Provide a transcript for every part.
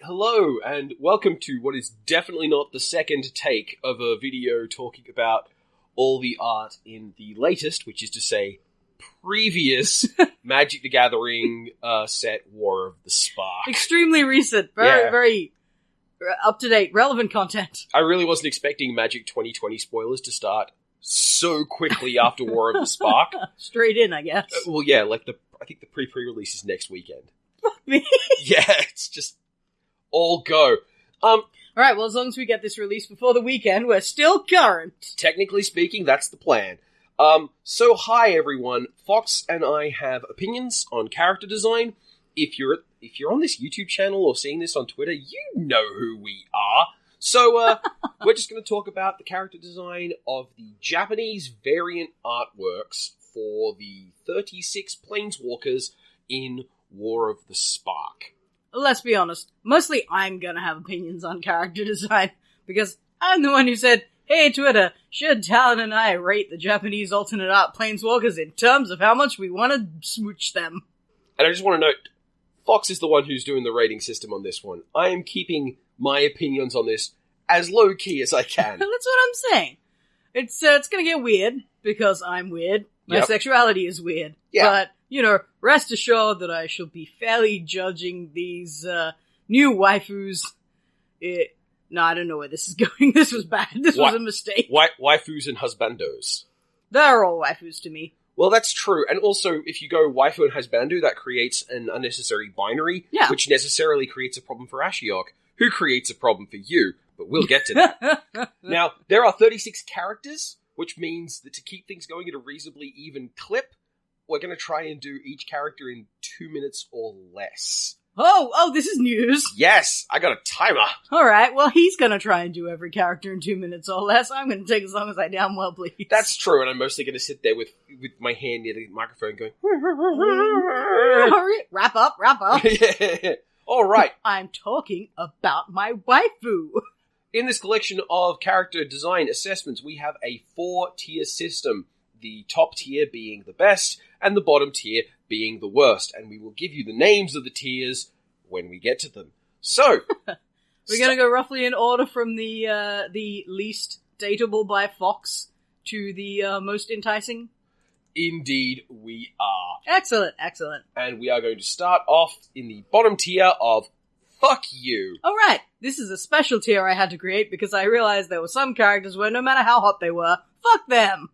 hello, and welcome to what is definitely not the second take of a video talking about all the art in the latest, which is to say, previous Magic the Gathering set War of the Spark. Extremely recent, very up-to-date, relevant content. I really wasn't expecting Magic 2020 spoilers to start so quickly after War of the Spark. Straight in, I guess. Well, yeah, I think the pre-release is next weekend. Fuck me. Yeah, it's just all go. Alright, well, as long as we get this released before the weekend, we're still current. Technically speaking, that's the plan. So hi everyone, Fox and I have opinions on character design. If you're on this YouTube channel or seeing this on Twitter, you know who we are. So, we're just going to talk about the character design of the Japanese variant artworks for the 36 Planeswalkers in War of the Spark. Let's be honest, mostly I'm gonna have opinions on character design, because I'm the one who said, hey Twitter, should Talen and I rate the Japanese alternate art Planeswalkers in terms of how much we want to smooch them? And I just want to note, Fox is the one who's doing the rating system on this one. I am keeping my opinions on this as low-key as I can. That's what I'm saying. It's gonna get weird, because I'm weird. My sexuality is weird. Yeah. But, rest assured that I shall be fairly judging these new waifus. No, I don't know where this is going. This was bad. This was a mistake. Waifus and husbandos. They're all waifus to me. Well, that's true. And also, if you go waifu and husbando, that creates an unnecessary binary, which necessarily creates a problem for Ashiok, who creates a problem for you. But we'll get to that. Now, there are 36 characters, which means that to keep things going at a reasonably even clip, we're going to try and do each character in 2 minutes or less. Oh, this is news. Yes, I got a timer. Alright, well, he's going to try and do every character in 2 minutes or less. I'm going to take as long as I damn well please. That's true, and I'm mostly going to sit there with my hand near the microphone going... Wrap up. Yeah. Alright. I'm talking about my waifu. In this collection of character design assessments, we have a 4-tier system. The top tier being the best, and the bottom tier being the worst. And we will give you the names of the tiers when we get to them. So, we're going to go roughly in order from the least dateable by Fox to the most enticing? Indeed, we are. Excellent. And we are going to start off in the bottom tier of Fuck You. Alright, this is a special tier I had to create because I realized there were some characters where no matter how hot they were, fuck them!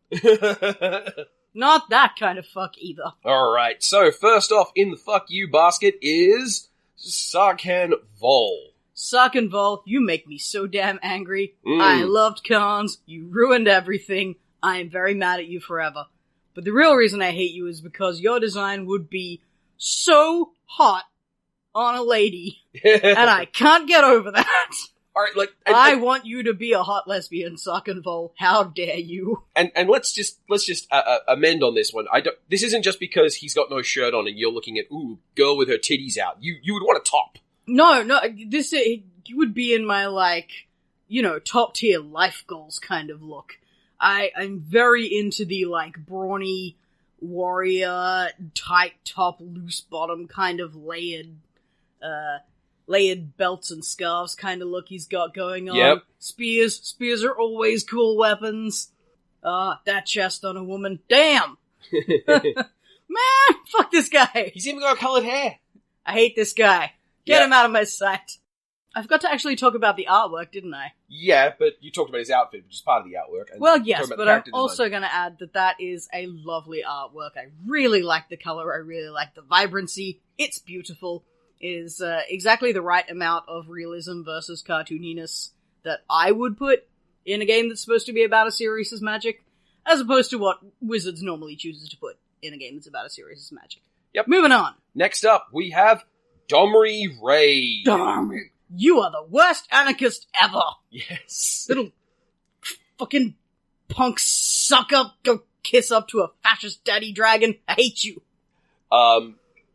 Not that kind of fuck either. Alright, so first off in the Fuck You basket is Sarkhan Vol. Sarkhan Vol, you make me so damn angry. I loved cons, you ruined everything, I am very mad at you forever. But the real reason I hate you is because your design would be so hot on a lady, and I can't get over that. Alright, I want you to be a hot lesbian, Sarkhan Vol. How dare you? And let's just amend on this one. This isn't just because he's got no shirt on and you're looking at girl with her titties out. You would want a top. No, this you would be in my top tier life goals kind of look. I'm very into the brawny warrior, tight top, loose bottom kind of layered belts and scarves kind of look he's got going on. Yep. Spears are always cool weapons. That chest on a woman. Damn! Man, fuck this guy! He's even got colored hair. I hate this guy. Get him out of my sight. I forgot to actually talk about the artwork, didn't I? Yeah, but you talked about his outfit, which is part of the artwork. And well, yes, but I'm also going to add that is a lovely artwork. I really like the color. I really like the vibrancy. It's beautiful. It is exactly the right amount of realism versus cartooniness that I would put in a game that's supposed to be about a serious as Magic, as opposed to what Wizards normally chooses to put in a game that's about a serious as Magic. Yep. Moving on. Next up, we have Domri Raid. Domri, you are the worst anarchist ever. Yes. Little fucking punk suck up, go kiss up to a fascist daddy dragon. I hate you.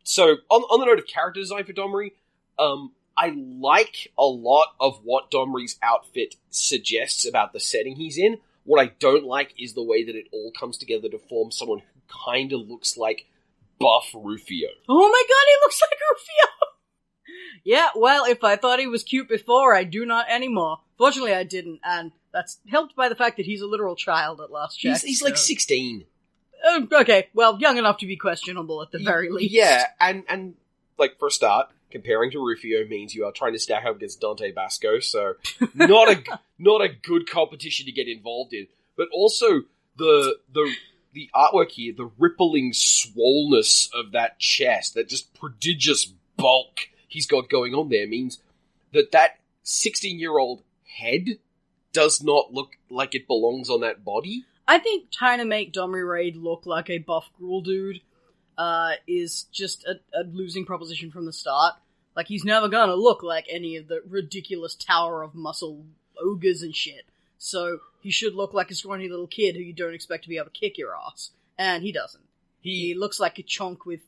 So, on the note of character design for Domri, I like a lot of what Domri's outfit suggests about the setting he's in. What I don't like is the way that it all comes together to form someone who kind of looks like buff Rufio. Oh my god, he looks like Rufio! Yeah, well, if I thought he was cute before, I do not anymore. Fortunately, I didn't, and that's helped by the fact that he's a literal child at last check. He's like 16. Okay, well, young enough to be questionable at the very least. Yeah, and like, for a start, comparing to Rufio means you are trying to stack up against Dante Basco, so not a good competition to get involved in. But also, the artwork here, the rippling swollenness of that chest, that just prodigious bulk he's got going on there, means that 16-year-old head does not look like it belongs on that body. I think trying to make Domri Raid look like a buff Gruul dude is just a losing proposition from the start. Like, he's never gonna look like any of the ridiculous tower of muscle ogres and shit. So, he should look like a scrawny little kid who you don't expect to be able to kick your ass. And he doesn't. He looks like a chonk with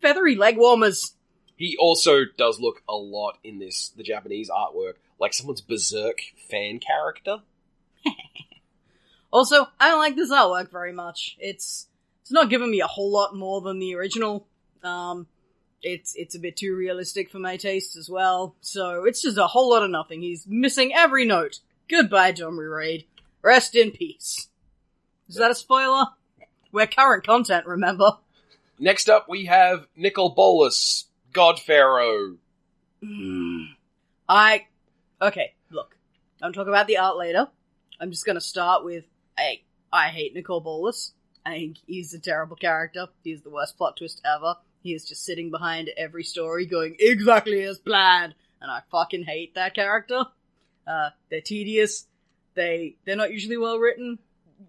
feathery leg warmers. He also does look a lot in the Japanese artwork like someone's Berserk fan character. Also, I don't like this artwork very much. It's not giving me a whole lot more than the original. It's a bit too realistic for my taste as well. So it's just a whole lot of nothing. He's missing every note. Goodbye, Domri Raid. Rest in peace. Is that a spoiler? We're current content, remember? Next up, we have Nicol Bolas, God Pharaoh. Okay, look. I'm talking about the art later. I'm just gonna start with, I hate Nicol Bolas. I think he's a terrible character. He's the worst plot twist ever. He is just sitting behind every story going exactly as planned. And I fucking hate that character. They're tedious. They're not usually well written.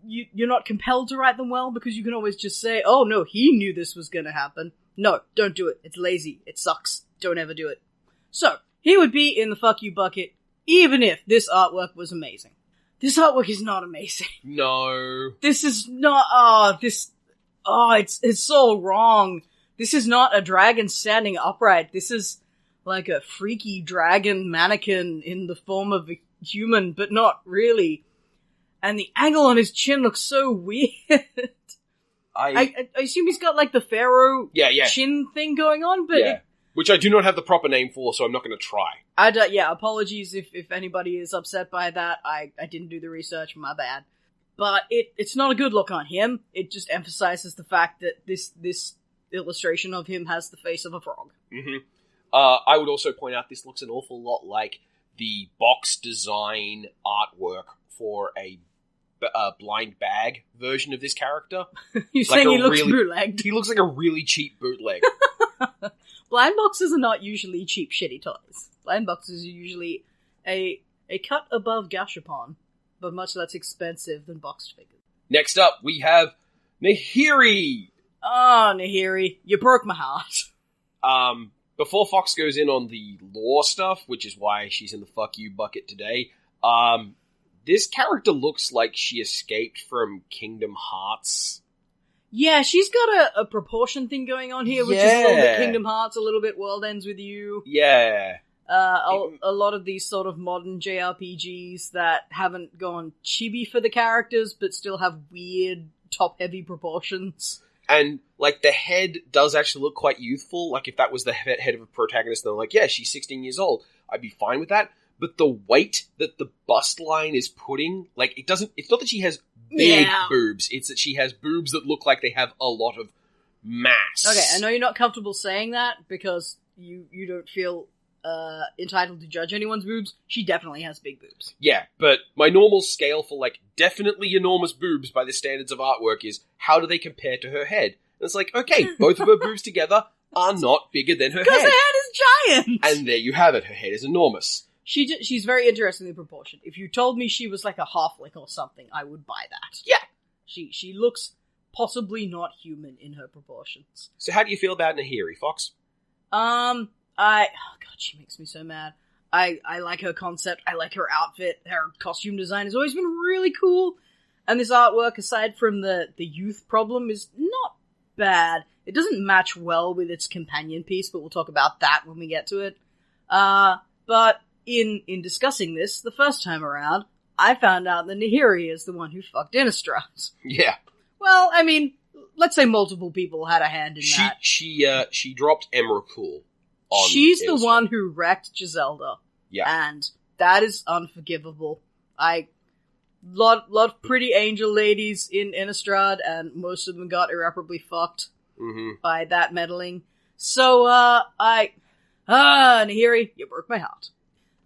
You're not compelled to write them well because you can always just say, oh no, he knew this was gonna happen. No, don't do it. It's lazy. It sucks. Don't ever do it. So, he would be in the fuck you bucket even if this artwork was amazing. This artwork is not amazing. No. This is not, it's so wrong. This is not a dragon standing upright. This is like a freaky dragon mannequin in the form of a human, but not really. And the angle on his chin looks so weird. I assume he's got like the pharaoh chin thing going on, but which I do not have the proper name for, so I'm not going to try. Apologies if anybody is upset by that. I didn't do the research, my bad. But it's not a good look on him. It just emphasizes the fact that this illustration of him has the face of a frog. Mm-hmm. I would also point out this looks an awful lot like the box design artwork for a blind bag version of this character. You're saying he looks bootlegged? He looks like a really cheap bootleg. Blind boxes are not usually cheap, shitty toys. Blind boxes are usually a cut above Gashapon, but much less expensive than boxed figures. Next up, we have Nahiri! Oh, Nahiri, you broke my heart. Before Fox goes in on the lore stuff, which is why she's in the fuck you bucket today, this character looks like she escaped from Kingdom Hearts. Yeah, she's got a proportion thing going on here, which is a little bit Kingdom Hearts, a little bit World Ends With You. Yeah. A lot of these sort of modern JRPGs that haven't gone chibi for the characters, but still have weird, top-heavy proportions. And, like, the head does actually look quite youthful. Like, if that was the head of a protagonist, they're like, yeah, she's 16 years old. I'd be fine with that. But the weight that the bust line is putting, like, it's not that she has big boobs, it's that she has boobs that look like they have a lot of mass. Okay, I know you're not comfortable saying that because you don't feel entitled to judge anyone's boobs. She definitely has big boobs. Yeah, but my normal scale for, like, definitely enormous boobs by the standards of artwork is, how do they compare to her head? And it's like, okay, both of her boobs together are not bigger than her head. Because her head is giant! And there you have it, her head is enormous. She's very interestingly proportioned. If you told me she was like a halfling or something, I would buy that. Yeah. She looks possibly not human in her proportions. So how do you feel about Nahiri, Fox? Oh god, she makes me so mad. I like her concept, I like her outfit, her costume design has always been really cool, and this artwork, aside from the youth problem, is not bad. It doesn't match well with its companion piece, but we'll talk about that when we get to it. But in discussing this, the first time around, I found out that Nahiri is the one who fucked Innistrad. Yeah. Well, I mean, let's say multiple people had a hand in that. She dropped Emrakul. She's the one who wrecked Giselda. Yeah. And that is unforgivable. Lot of pretty angel ladies in Innistrad, and most of them got irreparably fucked by that meddling. So, Nahiri, you broke my heart.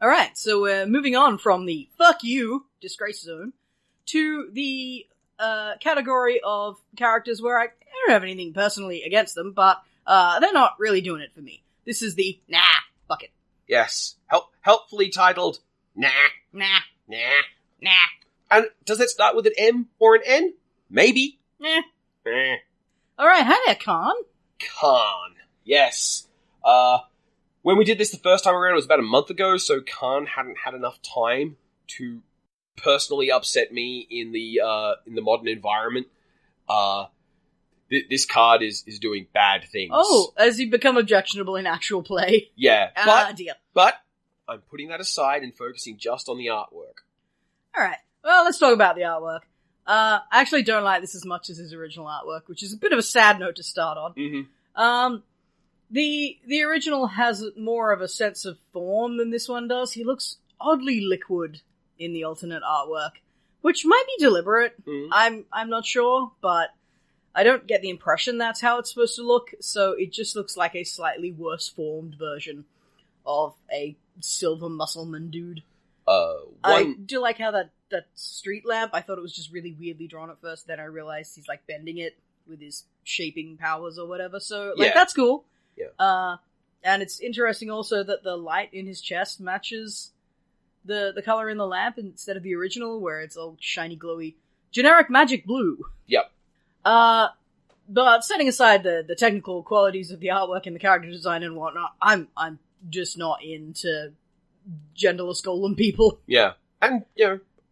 Alright, so we're moving on from the fuck you disgrace zone to the category of characters where I don't have anything personally against them, but they're not really doing it for me. This is the nah bucket. Yes. Helpfully titled Nah. Nah. Nah. Nah. And does it start with an M or an N? Maybe. Nah. Eh. Alright, hi there, Khan. Khan. Yes. When we did this the first time around, it was about a month ago, so Khan hadn't had enough time to personally upset me in the modern environment. This card is doing bad things. Oh, has he become objectionable in actual play? Yeah, Dear. but I'm putting that aside and focusing just on the artwork. Alright, well, let's talk about the artwork. I actually don't like this as much as his original artwork, which is a bit of a sad note to start on. Mm-hmm. The original has more of a sense of form than this one does. He looks oddly liquid in the alternate artwork, which might be deliberate. I'm not sure, but I don't get the impression that's how it's supposed to look, so it just looks like a slightly worse formed version of a silver muscleman dude. I do like how that street lamp, I thought it was just really weirdly drawn at first, then I realized he's like bending it with his shaping powers or whatever, so that's cool. Yeah. And it's interesting also that the light in his chest matches the color in the lamp instead of the original, where it's all shiny, glowy, generic magic blue. Yep. But setting aside the technical qualities of the artwork and the character design and whatnot, I'm just not into genderless golem people. Yeah. And,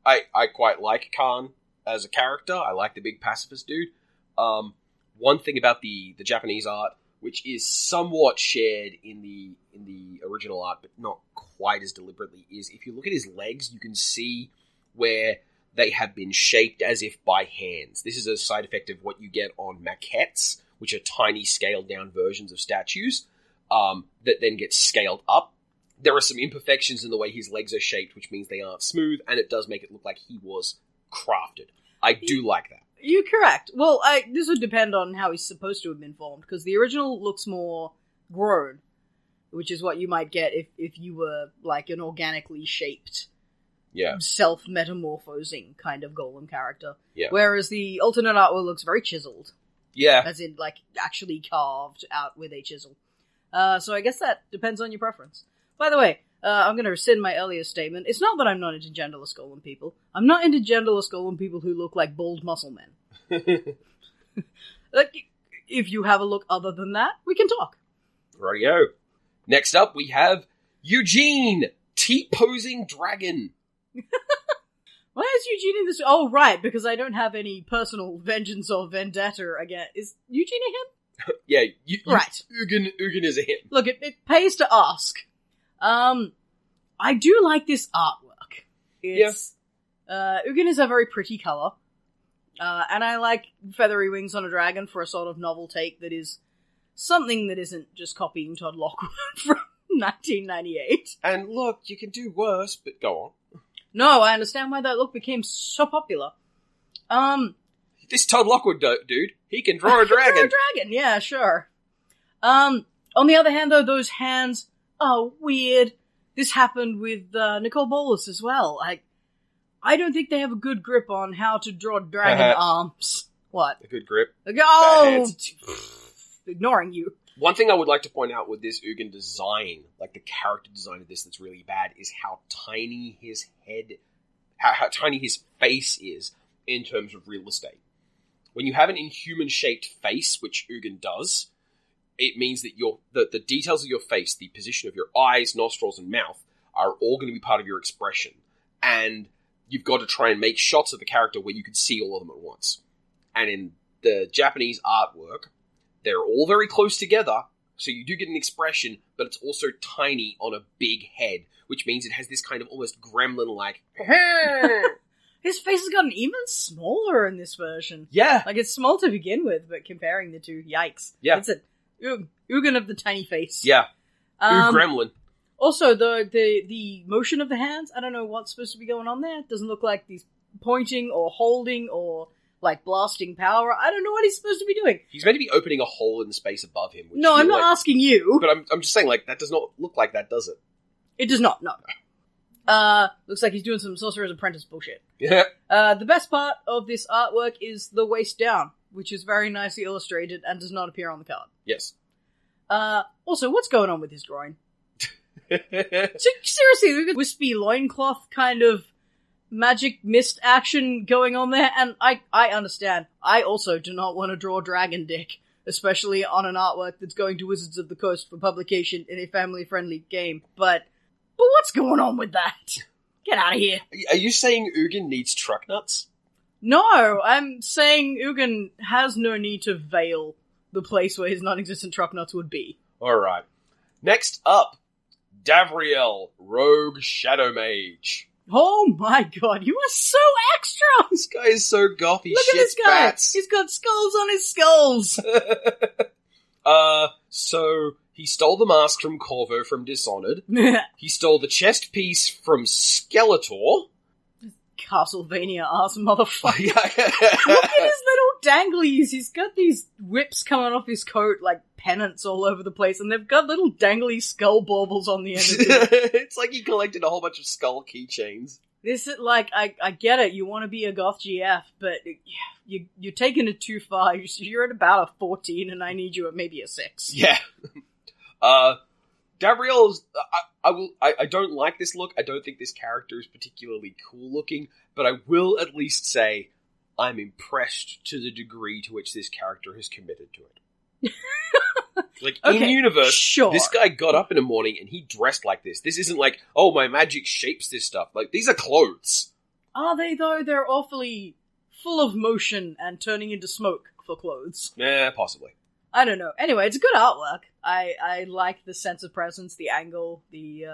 I quite like Khan as a character. I like the big pacifist dude. One thing about the Japanese art, which is somewhat shared in the original art, but not quite as deliberately, is if you look at his legs, you can see where they have been shaped as if by hands. This is a side effect of what you get on maquettes, which are tiny scaled-down versions of statues, that then get scaled up. There are some imperfections in the way his legs are shaped, which means they aren't smooth, and it does make it look like he was crafted. I do like that. You're correct. Well, this would depend on how he's supposed to have been formed, because the original looks more grown, which is what you might get if you were, like, an organically shaped, self-metamorphosing kind of golem character. Yeah. Whereas the alternate artwork looks very chiseled. Yeah. As in, like, actually carved out with a chisel. So I guess that depends on your preference. By the way, I'm going to rescind my earlier statement. It's not that I'm not into genderless golem people. I'm not into genderless golem people who look like bald muscle men. Like, if you have a look other than that, we can talk. Rightio. Next up, we have Eugene, T-posing dragon. Why is Eugene in this? Oh, right, because I don't have any personal vengeance or vendetta again. Is Eugene a him? Yeah, right. Ugin is a him. Look, it pays to ask. I do like this artwork. It's, Ugin is a very pretty color. And I like feathery wings on a dragon for a sort of novel take that is something that isn't just copying Todd Lockwood from 1998. And look, you can do worse, but go on. No, I understand why that look became so popular. This Todd Lockwood dude, he can draw a dragon. Draw a dragon, yeah, sure. On the other hand, though, those hands are weird. This happened with Nicole Bolas as well. I don't think they have a good grip on how to draw dragon arms. What? A good grip. Oh! Ignoring you. One thing I would like to point out with this Ugin design, like the character design of this that's really bad, is how tiny his head, how tiny his face is in terms of real estate. When you have an inhuman-shaped face, which Ugin does, it means that the details of your face, the position of your eyes, nostrils, and mouth, are all going to be part of your expression. And you've got to try and make shots of the character where you can see all of them at once. And in the Japanese artwork, they're all very close together, so you do get an expression, but it's also tiny on a big head, which means it has this kind of almost gremlin-like... His face has gotten even smaller in this version. Yeah. Like, it's small to begin with, but comparing the two, yikes. Yeah. It's a Ugin of the tiny face. Yeah. Gremlin. Also, the motion of the hands, I don't know what's supposed to be going on there. It doesn't look like he's pointing or holding or, like, blasting power. I don't know what he's supposed to be doing. He's meant to be opening a hole in the space above him. No, I'm not asking you. But I'm just saying, like, that does not look like that, does it? It does not, no. Looks like he's doing some Sorcerer's Apprentice bullshit. Yeah. The best part of this artwork is the waist down, which is very nicely illustrated and does not appear on the card. Yes. Also, what's going on with his groin? Seriously, we've got wispy loincloth kind of magic mist action going on there, and I understand. I also do not want to draw Dragon Dick, especially on an artwork that's going to Wizards of the Coast for publication in a family-friendly game, but what's going on with that? Get out of here. Are you saying Ugin needs truck nuts? No, I'm saying Ugin has no need to veil the place where his non-existent truck nuts would be. Alright. Next up, Davriel, Rogue Shadow Mage. Oh my god, you are so extra! This guy is so goth, he Look at this shits guy! bats. He's got skulls on his skulls! So, he stole the mask from Corvo from Dishonored. He stole the chest piece from Skeletor. Castlevania ass motherfucker. Yeah. Look at his little danglies. He's got these whips coming off his coat like pennants all over the place, and they've got little dangly skull baubles on the end of it. It's like he collected a whole bunch of skull keychains. This is like, I get it, you want to be a goth GF, but you're taking it too far. You're at about a 14, and I need you at maybe a 6. Yeah. Davriel's, I don't like this look. I don't think this character is particularly cool looking, but I will at least say I'm impressed to the degree to which this character has committed to it. Like, in universe, sure. This guy got up in the morning and he dressed like this. This isn't like, oh, my magic shapes this stuff. Like, these are clothes. Are they, though? They're awfully full of motion and turning into smoke for clothes. Possibly. I don't know. Anyway, it's a good artwork. I like the sense of presence, the angle, the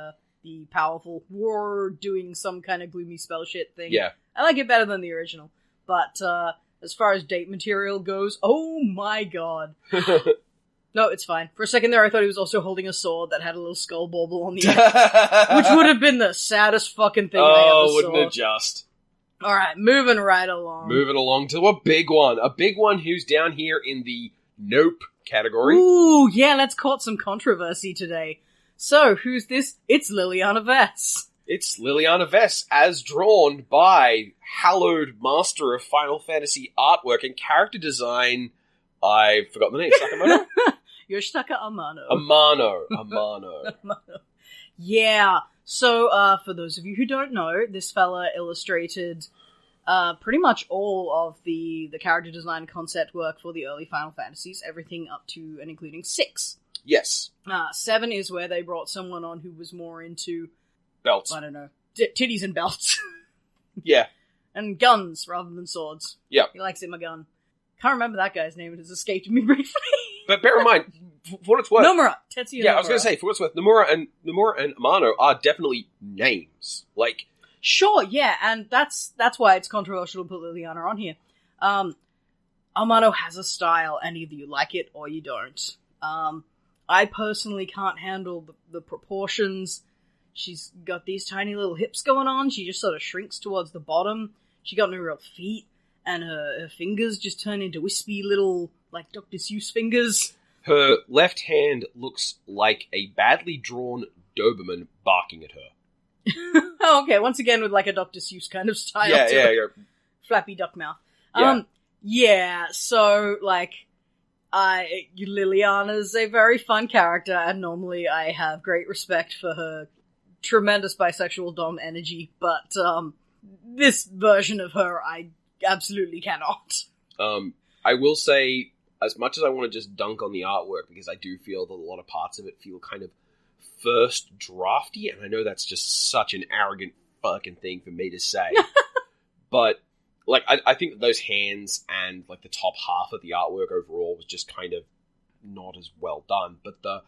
powerful war doing some kind of gloomy spell shit thing. Yeah. I like it better than the original. But, as far as date material goes, oh my god. No, it's fine. For a second there, I thought he was also holding a sword that had a little skull bauble on the end. Which would have been the saddest fucking thing I ever saw. Wouldn't it just? Alright, moving right along. Moving along to a big one. A big one who's down here in the Nope category. Ooh, yeah, let's caught some controversy today. So, who's this? It's Liliana Vess. It's Liliana Vess, as drawn by hallowed master of Final Fantasy artwork and character design. I've forgotten the name. Sakamoto? Yoshitaka Amano. Amano. Yeah. So, for those of you who don't know, this fella illustrated pretty much all of the character design concept work for the early Final Fantasies, everything up to and including 6. Yes. 7 is where they brought someone on who was more into... Belts. I don't know. Titties and belts. Yeah. And guns rather than swords. Yep. He likes him a gun. Can't remember that guy's name, it has escaped me briefly. But bear in mind, for what it's worth... Nomura! Tetsuya Nomura. I was going to say, for what it's worth, Nomura and Amano are definitely names. Like... Sure, yeah, and that's why it's controversial to put Liliana on here. Amano has a style, and either you like it or you don't. I personally can't handle the proportions. She's got these tiny little hips going on, she just sort of shrinks towards the bottom. She got no real feet, and her fingers just turn into wispy little, like, Dr. Seuss fingers. Her left hand looks like a badly drawn Doberman barking at her. Oh, okay, once again with like a Dr. Seuss kind of style. Yeah. Flappy duck mouth. Yeah. So, like, Liliana's a very fun character, and normally I have great respect for her tremendous bisexual dom energy, but, this version of her, I absolutely cannot. I will say, as much as I want to just dunk on the artwork, because I do feel that a lot of parts of it feel kind of first drafty, and I know that's just such an arrogant fucking thing for me to say. But, like, I think that those hands and, like, the top half of the artwork overall was just kind of not as well done. But the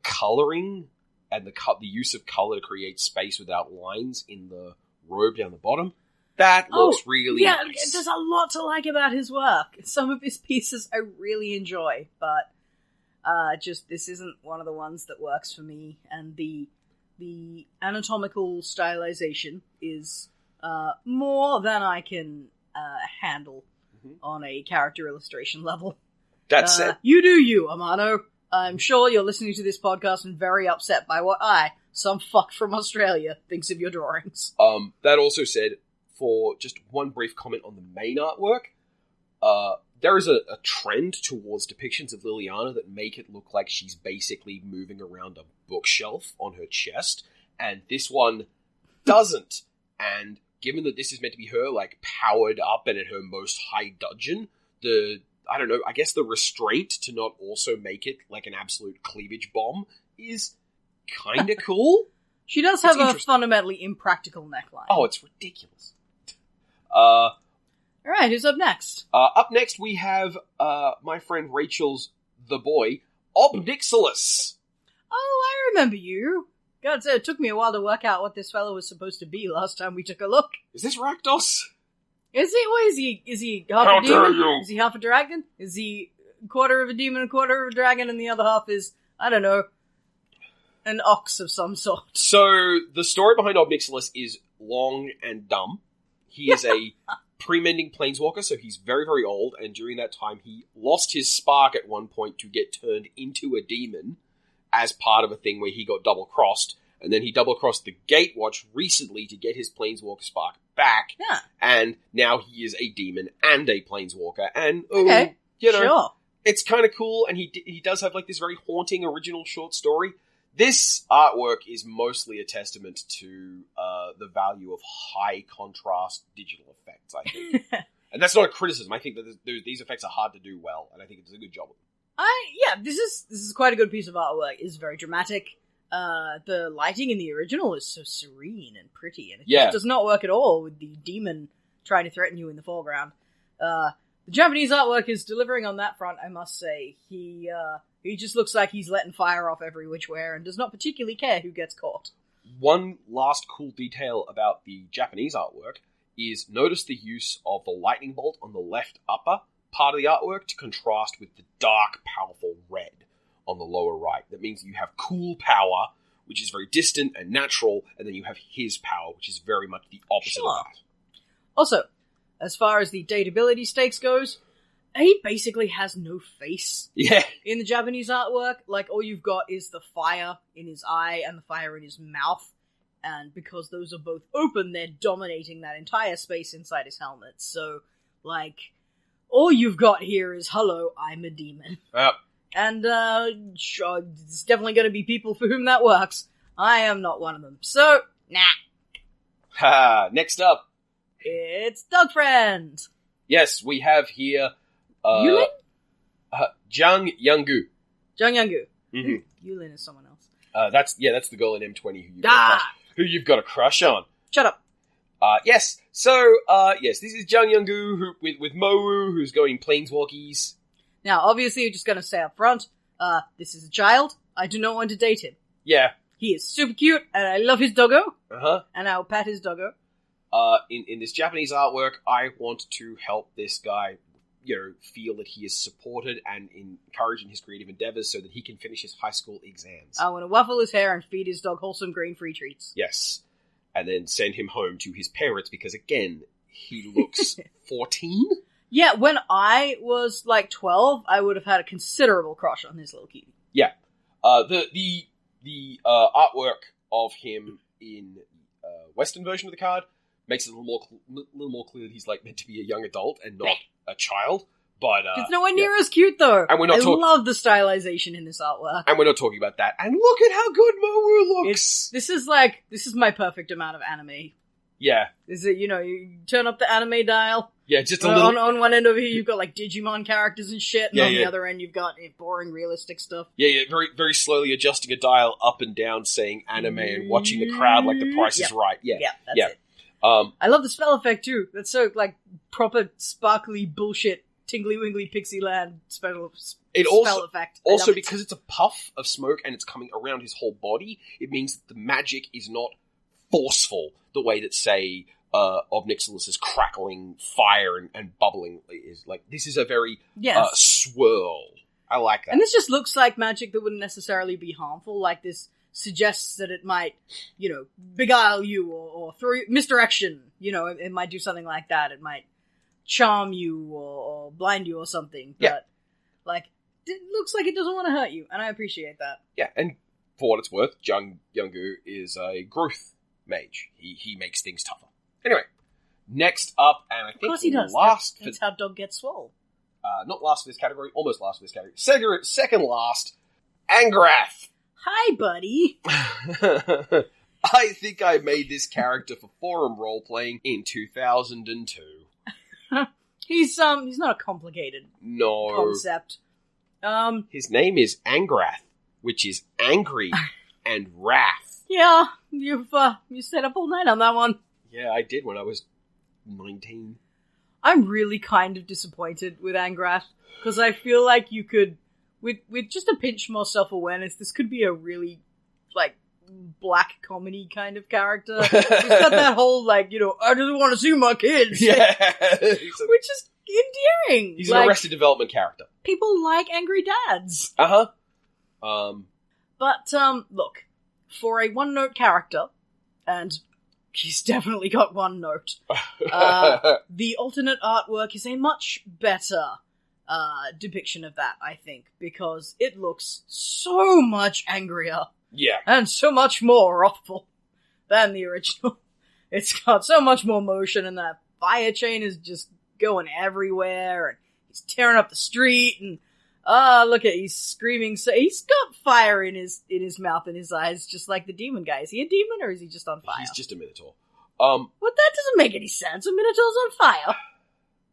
coloring and the use of color to create space without lines in the robe down the bottom, that looks really nice. There's a lot to like about his work. Some of his pieces I really enjoy, but Just this isn't one of the ones that works for me, and the anatomical stylization is more than I can handle on a character illustration level. That's it. You do you, Amano. I'm sure you're listening to this podcast and very upset by what some fuck from Australia, thinks of your drawings. That also said, for just one brief comment on the main artwork, there is a trend towards depictions of Liliana that make it look like she's basically moving around a bookshelf on her chest, and this one doesn't. And given that this is meant to be her, like, powered up and at her most high dudgeon, the restraint to not also make it like an absolute cleavage bomb is kind of cool. She does have a fundamentally impractical neckline. Oh, it's ridiculous. Alright, who's up next? Up next we have my friend Rachel's the boy, Obnixilis. Oh, I remember you. God, it took me a while to work out what this fellow was supposed to be last time we took a look. Is this Rakdos? Is he? What is he? Is he half How a demon? dare you? Is he half a dragon? Is he a quarter of a demon, a quarter of a dragon, and the other half is, I don't know, an ox of some sort? So, the story behind Obnixilis is long and dumb. He is a pre-mending planeswalker, so he's very, very old, and during that time he lost his spark at one point to get turned into a demon as part of a thing where he got double-crossed, and then he double-crossed the Gatewatch recently to get his planeswalker spark back, and now he is a demon and a planeswalker, and, sure. It's kind of cool, and he does have, like, this very haunting original short story. This artwork is mostly a testament to the value of high-contrast digital effects, I think. And that's not a criticism. I think that these effects are hard to do well, and I think it does a good job of them. This is quite a good piece of artwork. It's very dramatic. The lighting in the original is so serene and pretty, and it does not work at all with the demon trying to threaten you in the foreground. The Japanese artwork is delivering on that front, I must say. He just looks like he's letting fire off every which way and does not particularly care who gets caught. One last cool detail about the Japanese artwork is notice the use of the lightning bolt on the left upper part of the artwork to contrast with the dark, powerful red on the lower right. That means you have cool power, which is very distant and natural, and then you have his power, which is very much the opposite of that. Also, as far as the dateability stakes goes, he basically has no face. Yeah. In the Japanese artwork, like, all you've got is the fire in his eye and the fire in his mouth, and because those are both open, they're dominating that entire space inside his helmet. So, like, all you've got here is, hello, I'm a demon. Yep. And, sure, there's definitely going to be people for whom that works. I am not one of them. So, nah. Ha! Next up. It's Dog Friend. Yes, we have here... Yulin? Zhang Yanggu. Zhang Yanggu. Mm-hmm. Yulin is someone else. That's the girl in M20 who you've got a crush on. Shut up. Yes. So, this is Zhang Yanggu with Mowu, who's going planeswalkies. Now, obviously, you're just going to say up front, this is a child. I do not want to date him. Yeah. He is super cute, and I love his doggo. Uh-huh. And I'll pat his doggo. In this Japanese artwork, I want to help this guy, feel that he is supported and encouraged in his creative endeavors so that he can finish his high school exams. I want to waffle his hair and feed his dog wholesome green free treats. Yes. And then send him home to his parents because, again, he looks 14? Yeah, when I was, 12, I would have had a considerable crush on his little cutie. Yeah. The artwork of him in Western version of the card makes it a little more clear that he's meant to be a young adult and not a child. But it's nowhere near as cute though. And I love the stylization in this artwork. And we're not talking about that. And look at how good Mowu looks. This is my perfect amount of anime. Yeah. Is it, you turn up the anime dial? Yeah, just a little... On one end over here, you've got, Digimon characters and shit, and on the other end, you've got boring, realistic stuff. Yeah, very, very slowly adjusting a dial up and down, saying anime, and watching the crowd like the price is right. Yeah, that's it. I love the spell effect, too. That's so, proper, sparkly bullshit, tingly-wingly pixie land spell effect. Also, because it's a puff of smoke and it's coming around his whole body, it means that the magic is not forceful the way that, say... Obnixilis' crackling fire and bubbling is this is a very swirl, I like that. And this just looks like magic that wouldn't necessarily be harmful. Like, this suggests that it might, beguile you or throw you, misdirection. It might do something like that. It might charm you or blind you or something. But, it looks like it doesn't want to hurt you, and I appreciate that. Yeah, and for what it's worth, Youngu is a growth mage. He makes things tougher. Anyway, next up, and I think of course he does. last... That's how dog gets swole. Not last for this category, almost last for this category. Second last, Angrath. Hi, buddy. I think I made this character for forum role-playing in 2002. He's not a complicated concept. His name is Angrath, which is angry and wrath. Yeah, you stayed up all night on that one. Yeah, I did when I was 19. I'm really kind of disappointed with Angrath, because I feel like you could, with just a pinch more self-awareness, this could be a really, black comedy kind of character. He's got that whole, I just want to see my kids. Yeah. Which is endearing. He's an Arrested Development character. People like angry dads. Uh-huh. But, look, for a one-note character, and he's definitely got one note, the alternate artwork is a much better depiction of that, I think, because it looks so much angrier. Yeah. And so much more wrathful than the original. It's got so much more motion, and that fire chain is just going everywhere, and he's tearing up the street, and look at, he's screaming. So he's got fire in his mouth and his eyes, just like the demon guy. Is he a demon, or is he just on fire? He's just a Minotaur. Well, that doesn't make any sense. A Minotaur's on fire.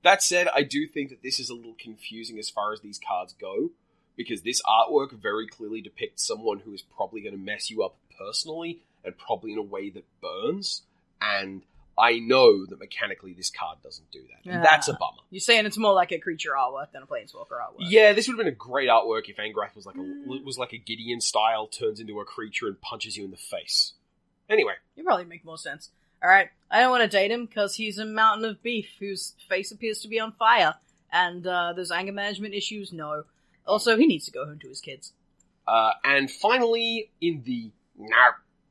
That said, I do think that this is a little confusing as far as these cards go, because this artwork very clearly depicts someone who is probably going to mess you up personally, and probably in a way that burns, and I know that mechanically this card doesn't do that. And that's a bummer. You're saying it's more like a creature artwork than a Planeswalker artwork. Yeah, this would have been a great artwork if Angrath was like a Gideon style, turns into a creature and punches you in the face. Anyway. You'd probably make more sense. Alright, I don't want to date him because he's a mountain of beef whose face appears to be on fire. And there's anger management issues? No. Also, he needs to go home to his kids. And finally, in the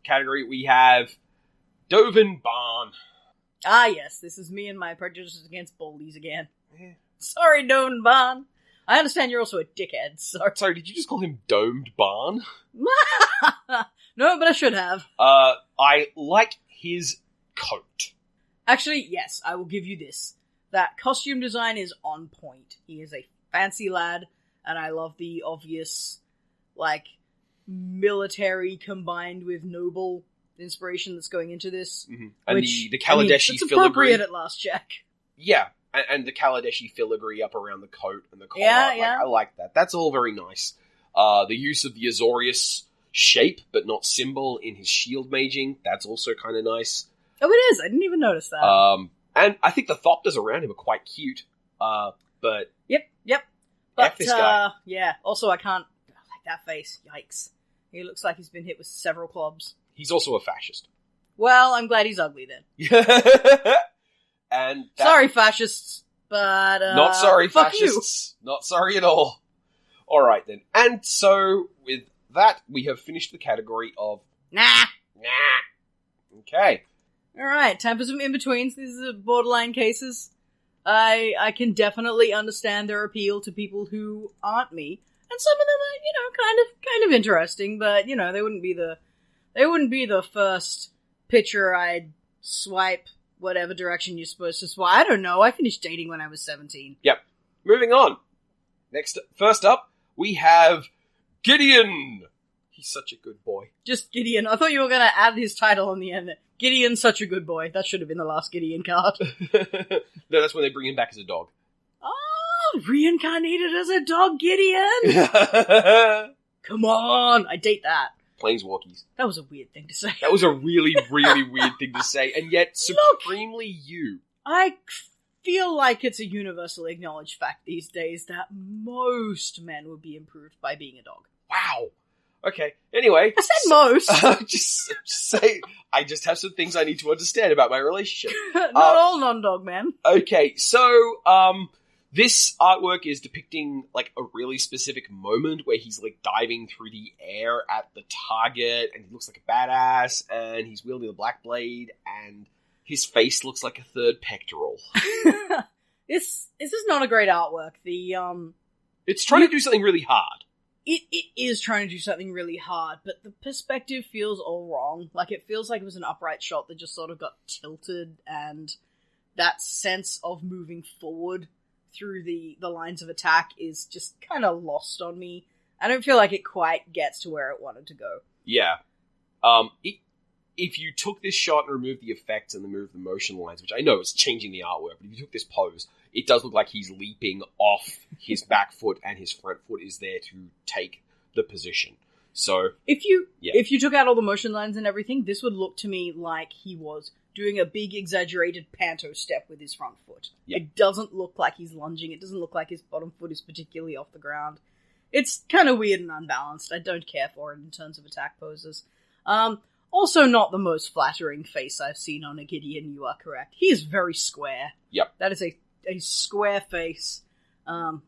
category, we have Dovin Barn. Ah, yes, this is me and my prejudices against bullies again. Yeah. Sorry, Dovin Barn. I understand you're also a dickhead, so... Sorry, did you just call him Domed Barn? No, but I should have. I like his coat. Actually, yes, I will give you this. That costume design is on point. He is a fancy lad, and I love the obvious, military combined with noble inspiration that's going into this. Mm-hmm. And the Kaladeshi it's appropriate at last check. Yeah, and the Kaladeshi filigree up around the coat and the collar. Yeah. I like that. That's all very nice. The use of the Azorius shape, but not symbol, in his shield maging, that's also kind of nice. Oh, it is. I didn't even notice that. And I think the Thopters around him are quite cute. But... Yep. But, F this guy. Yeah. Also, I can't... like that face. Yikes. He looks like he's been hit with several clubs. He's also a fascist. Well, I'm glad he's ugly then. And sorry, fascists, but not sorry, fuck fascists. You. Not sorry at all. All right then. And so with that, we have finished the category of nah. Okay. All right, time for some in-betweens. These are borderline cases. I can definitely understand their appeal to people who aren't me, and some of them are, kind of interesting. But they wouldn't be the first picture I'd swipe whatever direction you're supposed to swipe. I don't know. I finished dating when I was 17. Yep. Moving on. First up, we have Gideon. He's such a good boy. Just Gideon. I thought you were going to add his title on the end. Gideon's such a good boy. That should have been the last Gideon card. No, that's when they bring him back as a dog. Oh, reincarnated as a dog, Gideon! Come on! I date that. Planeswalkers. That was a weird thing to say. That was a really, really weird thing to say, and yet supremely you. I feel like it's a universally acknowledged fact these days that most men would be improved by being a dog. Wow. Okay, anyway. I said most. Just say, I just have some things I need to understand about my relationship. Not all non-dog men. Okay, so, This artwork is depicting, like, a really specific moment where he's, like, diving through the air at the target, and he looks like a badass, and he's wielding a black blade, and his face looks like a third pectoral. This is not a great artwork. It's trying to do something really hard. It is trying to do something really hard, but the perspective feels all wrong. Like, it feels like it was an upright shot that just sort of got tilted, and that sense of moving forward through the lines of attack is just kind of lost on me. I don't feel like it quite gets to where it wanted to go. Yeah. If you took this shot and removed the effects and removed the motion lines, which I know is changing the artwork, but if you took this pose, it does look like he's leaping off his back foot and his front foot is there to take the position. So if you took out all the motion lines and everything, this would look to me like he was doing a big exaggerated panto step with his front foot. Yeah. It doesn't look like he's lunging. It doesn't look like his bottom foot is particularly off the ground. It's kind of weird and unbalanced. I don't care for it in terms of attack poses. Also not the most flattering face I've seen on a Gideon, you are correct. He is very square. Yep. That is a square face,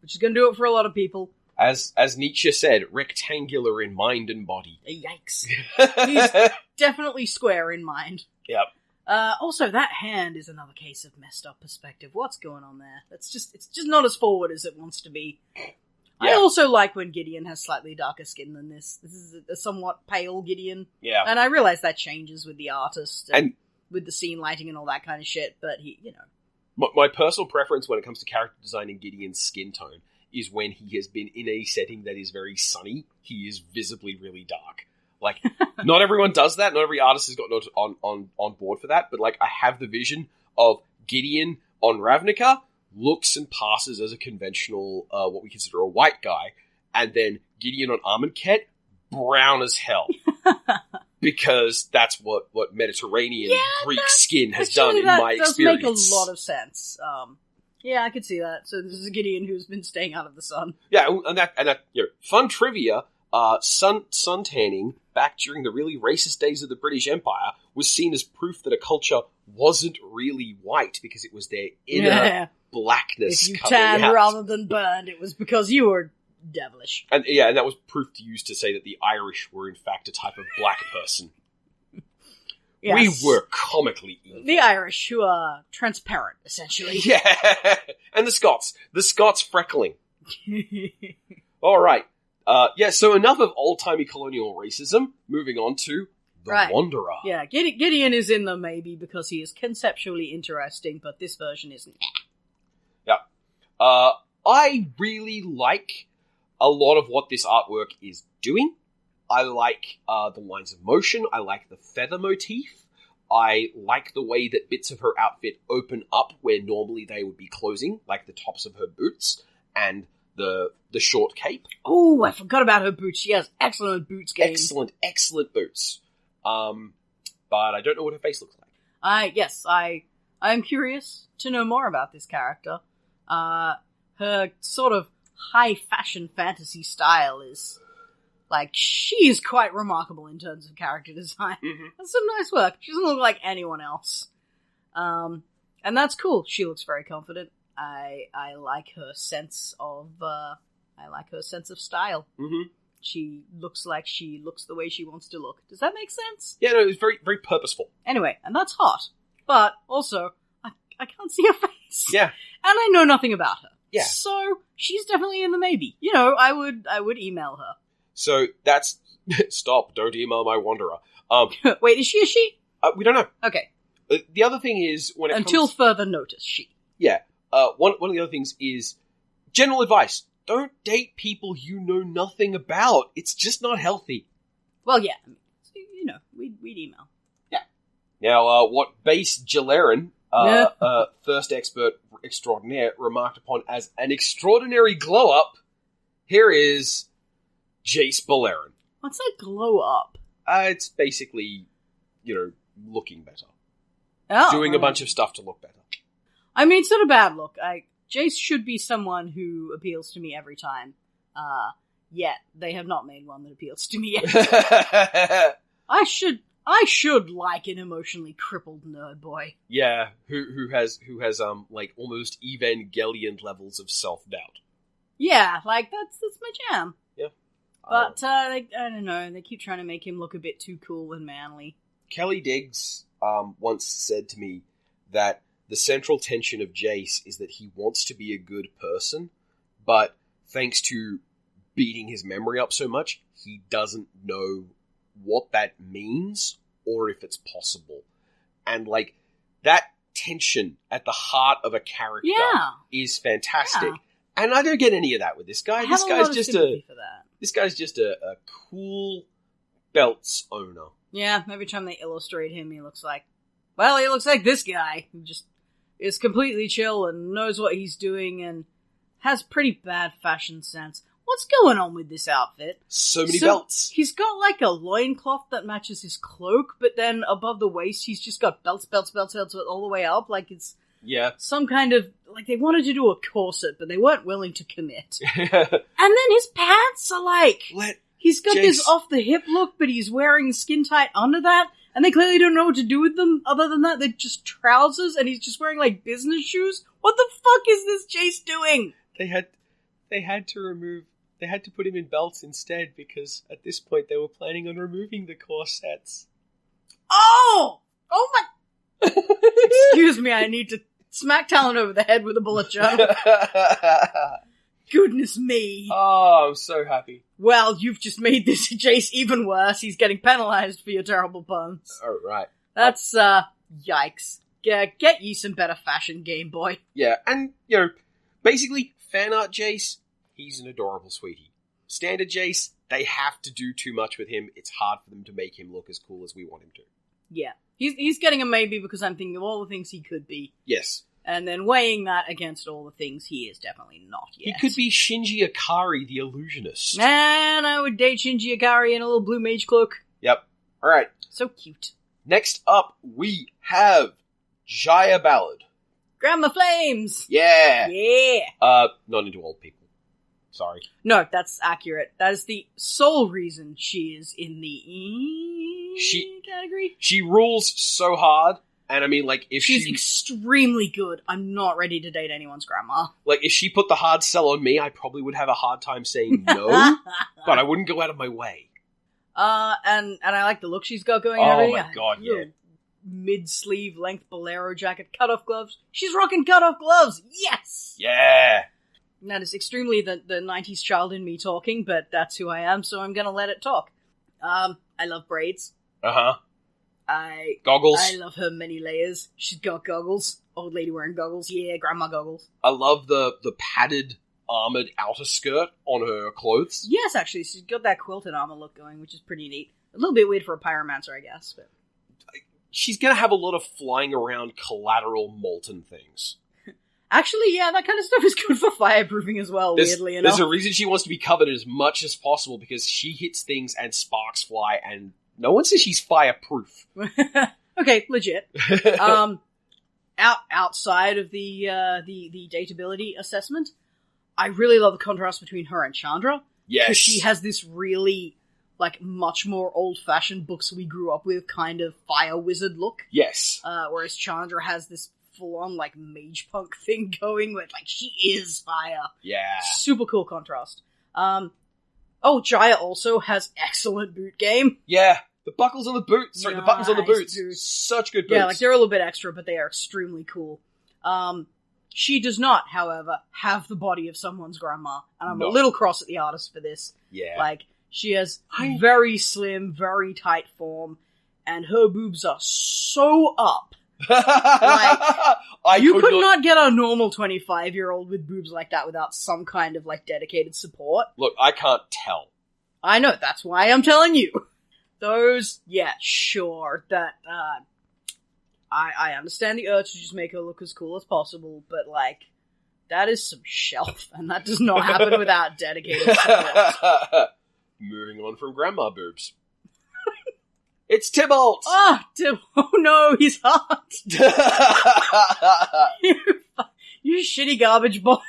which is going to do it for a lot of people. As Nietzsche said, rectangular in mind and body. Yikes. He's definitely square in mind. Yep. Also, that hand is another case of messed up perspective. What's going on there? It's just not as forward as it wants to be. Yeah. I also like when Gideon has slightly darker skin than this. This is a somewhat pale Gideon. Yeah. And I realize that changes with the artist and with the scene lighting and all that kind of shit, but he, My personal preference when it comes to character design in Gideon's skin tone is when he has been in a setting that is very sunny, he is visibly really dark. Like, not everyone does that. Not every artist has got on board for that. But, like, I have the vision of Gideon on Ravnica, looks and passes as a conventional, what we consider a white guy. And then Gideon on Amonkhet, brown as hell. Because that's what Mediterranean Greek skin has done in my experience. That does make a lot of sense. Yeah, I could see that. So this is a Gideon who's been staying out of the sun. Yeah, and that fun trivia, sun tanning back during the really racist days of the British Empire was seen as proof that a culture wasn't really white because it was their inner blackness. If you tanned rather than burned, it was because you were devilish. And that was proof used to say that the Irish were in fact a type of black person. Yes. We were comically evil. The Irish, who are transparent, essentially. Yeah, and the Scots freckling. All right. So enough of old-timey colonial racism. Moving on to the Wanderer. Yeah, Gideon is in the maybe because he is conceptually interesting, but this version isn't. Yeah. I really like a lot of what this artwork is doing. I like the lines of motion. I like the feather motif. I like the way that bits of her outfit open up where normally they would be closing, like the tops of her boots and the short cape. Oh, I forgot about her boots. She has excellent boots game. Excellent boots. But I don't know what her face looks like. I'm curious to know more about this character. Her sort of high fashion fantasy style is, like, she is quite remarkable in terms of character design. Mm-hmm. That's some nice work. She doesn't look like anyone else. And that's cool. She looks very confident. I like her sense of style. Mm-hmm. She looks like she looks the way she wants to look. Does that make sense? Yeah, no, it's very, very purposeful. Anyway, and that's hot. But also, I can't see her face. Yeah. And I know nothing about her. Yeah. So, she's definitely in the maybe. I would email her. So, that's... Stop, don't email my Wanderer. Wait, is she a she? We don't know. Okay. The other thing is... Until further notice, she. Yeah. One of the other things is general advice. Don't date people you know nothing about. It's just not healthy. Well, yeah. We'd email. Yeah. Now, what base Jalarin, thirst expert extraordinaire, remarked upon as an extraordinary glow-up, here is Jace Beleren. What's that glow-up? It's basically, looking better. Oh, doing a bunch of stuff to look better. I mean, it's not a bad look. Jace should be someone who appeals to me every time. Yet, they have not made one that appeals to me yet. I I should like an emotionally crippled nerd boy. Yeah, who has like almost Evangelion levels of self-doubt. Yeah, like that's my jam. Yeah. But I don't know, they keep trying to make him look a bit too cool and manly. Kelly Diggs once said to me that the central tension of Jace is that he wants to be a good person, but thanks to beating his memory up so much, he doesn't know what that means or if it's possible. And like that tension at the heart of a character is fantastic. Yeah. And I don't get any of that with this guy. This guy's just a cool belts owner. Yeah, every time they illustrate him, he looks like this guy who just is completely chill and knows what he's doing and has pretty bad fashion sense. What's going on with this outfit? So many belts. He's got like a loincloth that matches his cloak, but then above the waist he's just got belts all the way up, like it's some kind of, like they wanted to do a corset, but they weren't willing to commit. And then his pants are like, he's got this off-the-hip look, but he's wearing skin-tight under that, and they clearly don't know what to do with them. Other than that, they're just trousers, and he's just wearing like business shoes. What the fuck is this Jace doing? They had to put him in belts instead, because at this point they were planning on removing the corsets. Oh my... Excuse me, I need to smack Talen over the head with a bullet journal. Goodness me. Oh, I'm so happy. Well, you've just made this Jace even worse. He's getting penalized for your terrible puns. Oh, right. That's, yikes. Get you some better fashion, Game Boy. Yeah, and, you know, basically, fan art Jace, he's an adorable sweetie. Standard Jace, they have to do too much with him. It's hard for them to make him look as cool as we want him to. Yeah. He's getting a maybe because I'm thinking of all the things he could be. Yes. And then weighing that against all the things he is definitely not yet. He could be Shinji Ikari, the illusionist. And I would date Shinji Ikari in a little blue mage cloak. Yep. Alright. So cute. Next up, we have Jaya Ballad. Grandma Flames! Yeah! Yeah! Not into old people. Sorry. No, that's accurate. That is the sole reason she is in the category. She rules so hard, and I mean, like, if she's extremely good. I'm not ready to date anyone's grandma. Like, if she put the hard sell on me, I probably would have a hard time saying no, but I wouldn't go out of my way. And I like the look she's got going. Oh my god, yeah. Mid-sleeve length bolero jacket, cut-off gloves. She's rocking cut-off gloves! Yes! Yeah! That is extremely the 90s child in me talking, but that's who I am, so I'm gonna let it talk. I love braids. Uh-huh. Goggles. I love her many layers. She's got goggles. Old lady wearing goggles. Yeah, grandma goggles. I love the padded, armored outer skirt on her clothes. Yes, actually, she's got that quilted armor look going, which is pretty neat. A little bit weird for a pyromancer, I guess, but... She's gonna have a lot of flying around collateral molten things. Actually, yeah, that kind of stuff is good for fireproofing as well, weirdly enough. There's a reason she wants to be covered as much as possible, because she hits things and sparks fly, and no one says she's fireproof. Okay, legit. Outside of the dateability assessment, I really love the contrast between her and Chandra. Yes. Because she has this really, like, much more old-fashioned books we grew up with kind of fire wizard look. Yes. Whereas Chandra has this full-on, like, mage punk thing going where, like, she is fire. Yeah. Super cool contrast. Jaya also has excellent boot game. Yeah. The buckles on the boots. Sorry, the buttons on the boots. Such good boots. Yeah, like, they're a little bit extra, but they are extremely cool. She does not, however, have the body of someone's grandma. And I'm a little cross at the artist for this. Yeah. Like, she has very slim, very tight form, and her boobs are so up. Like, you could not get a normal 25-year-old with boobs like that without some kind of, like, dedicated support. Look, I can't tell. I know, that's why I'm telling you. Those, yeah, sure, that, I understand the urge to just make her look as cool as possible, but, like, that is some shelf, and that does not happen without dedicated support. Moving on from grandma boobs. It's Tybalt! Oh no, he's hot! You shitty garbage boy.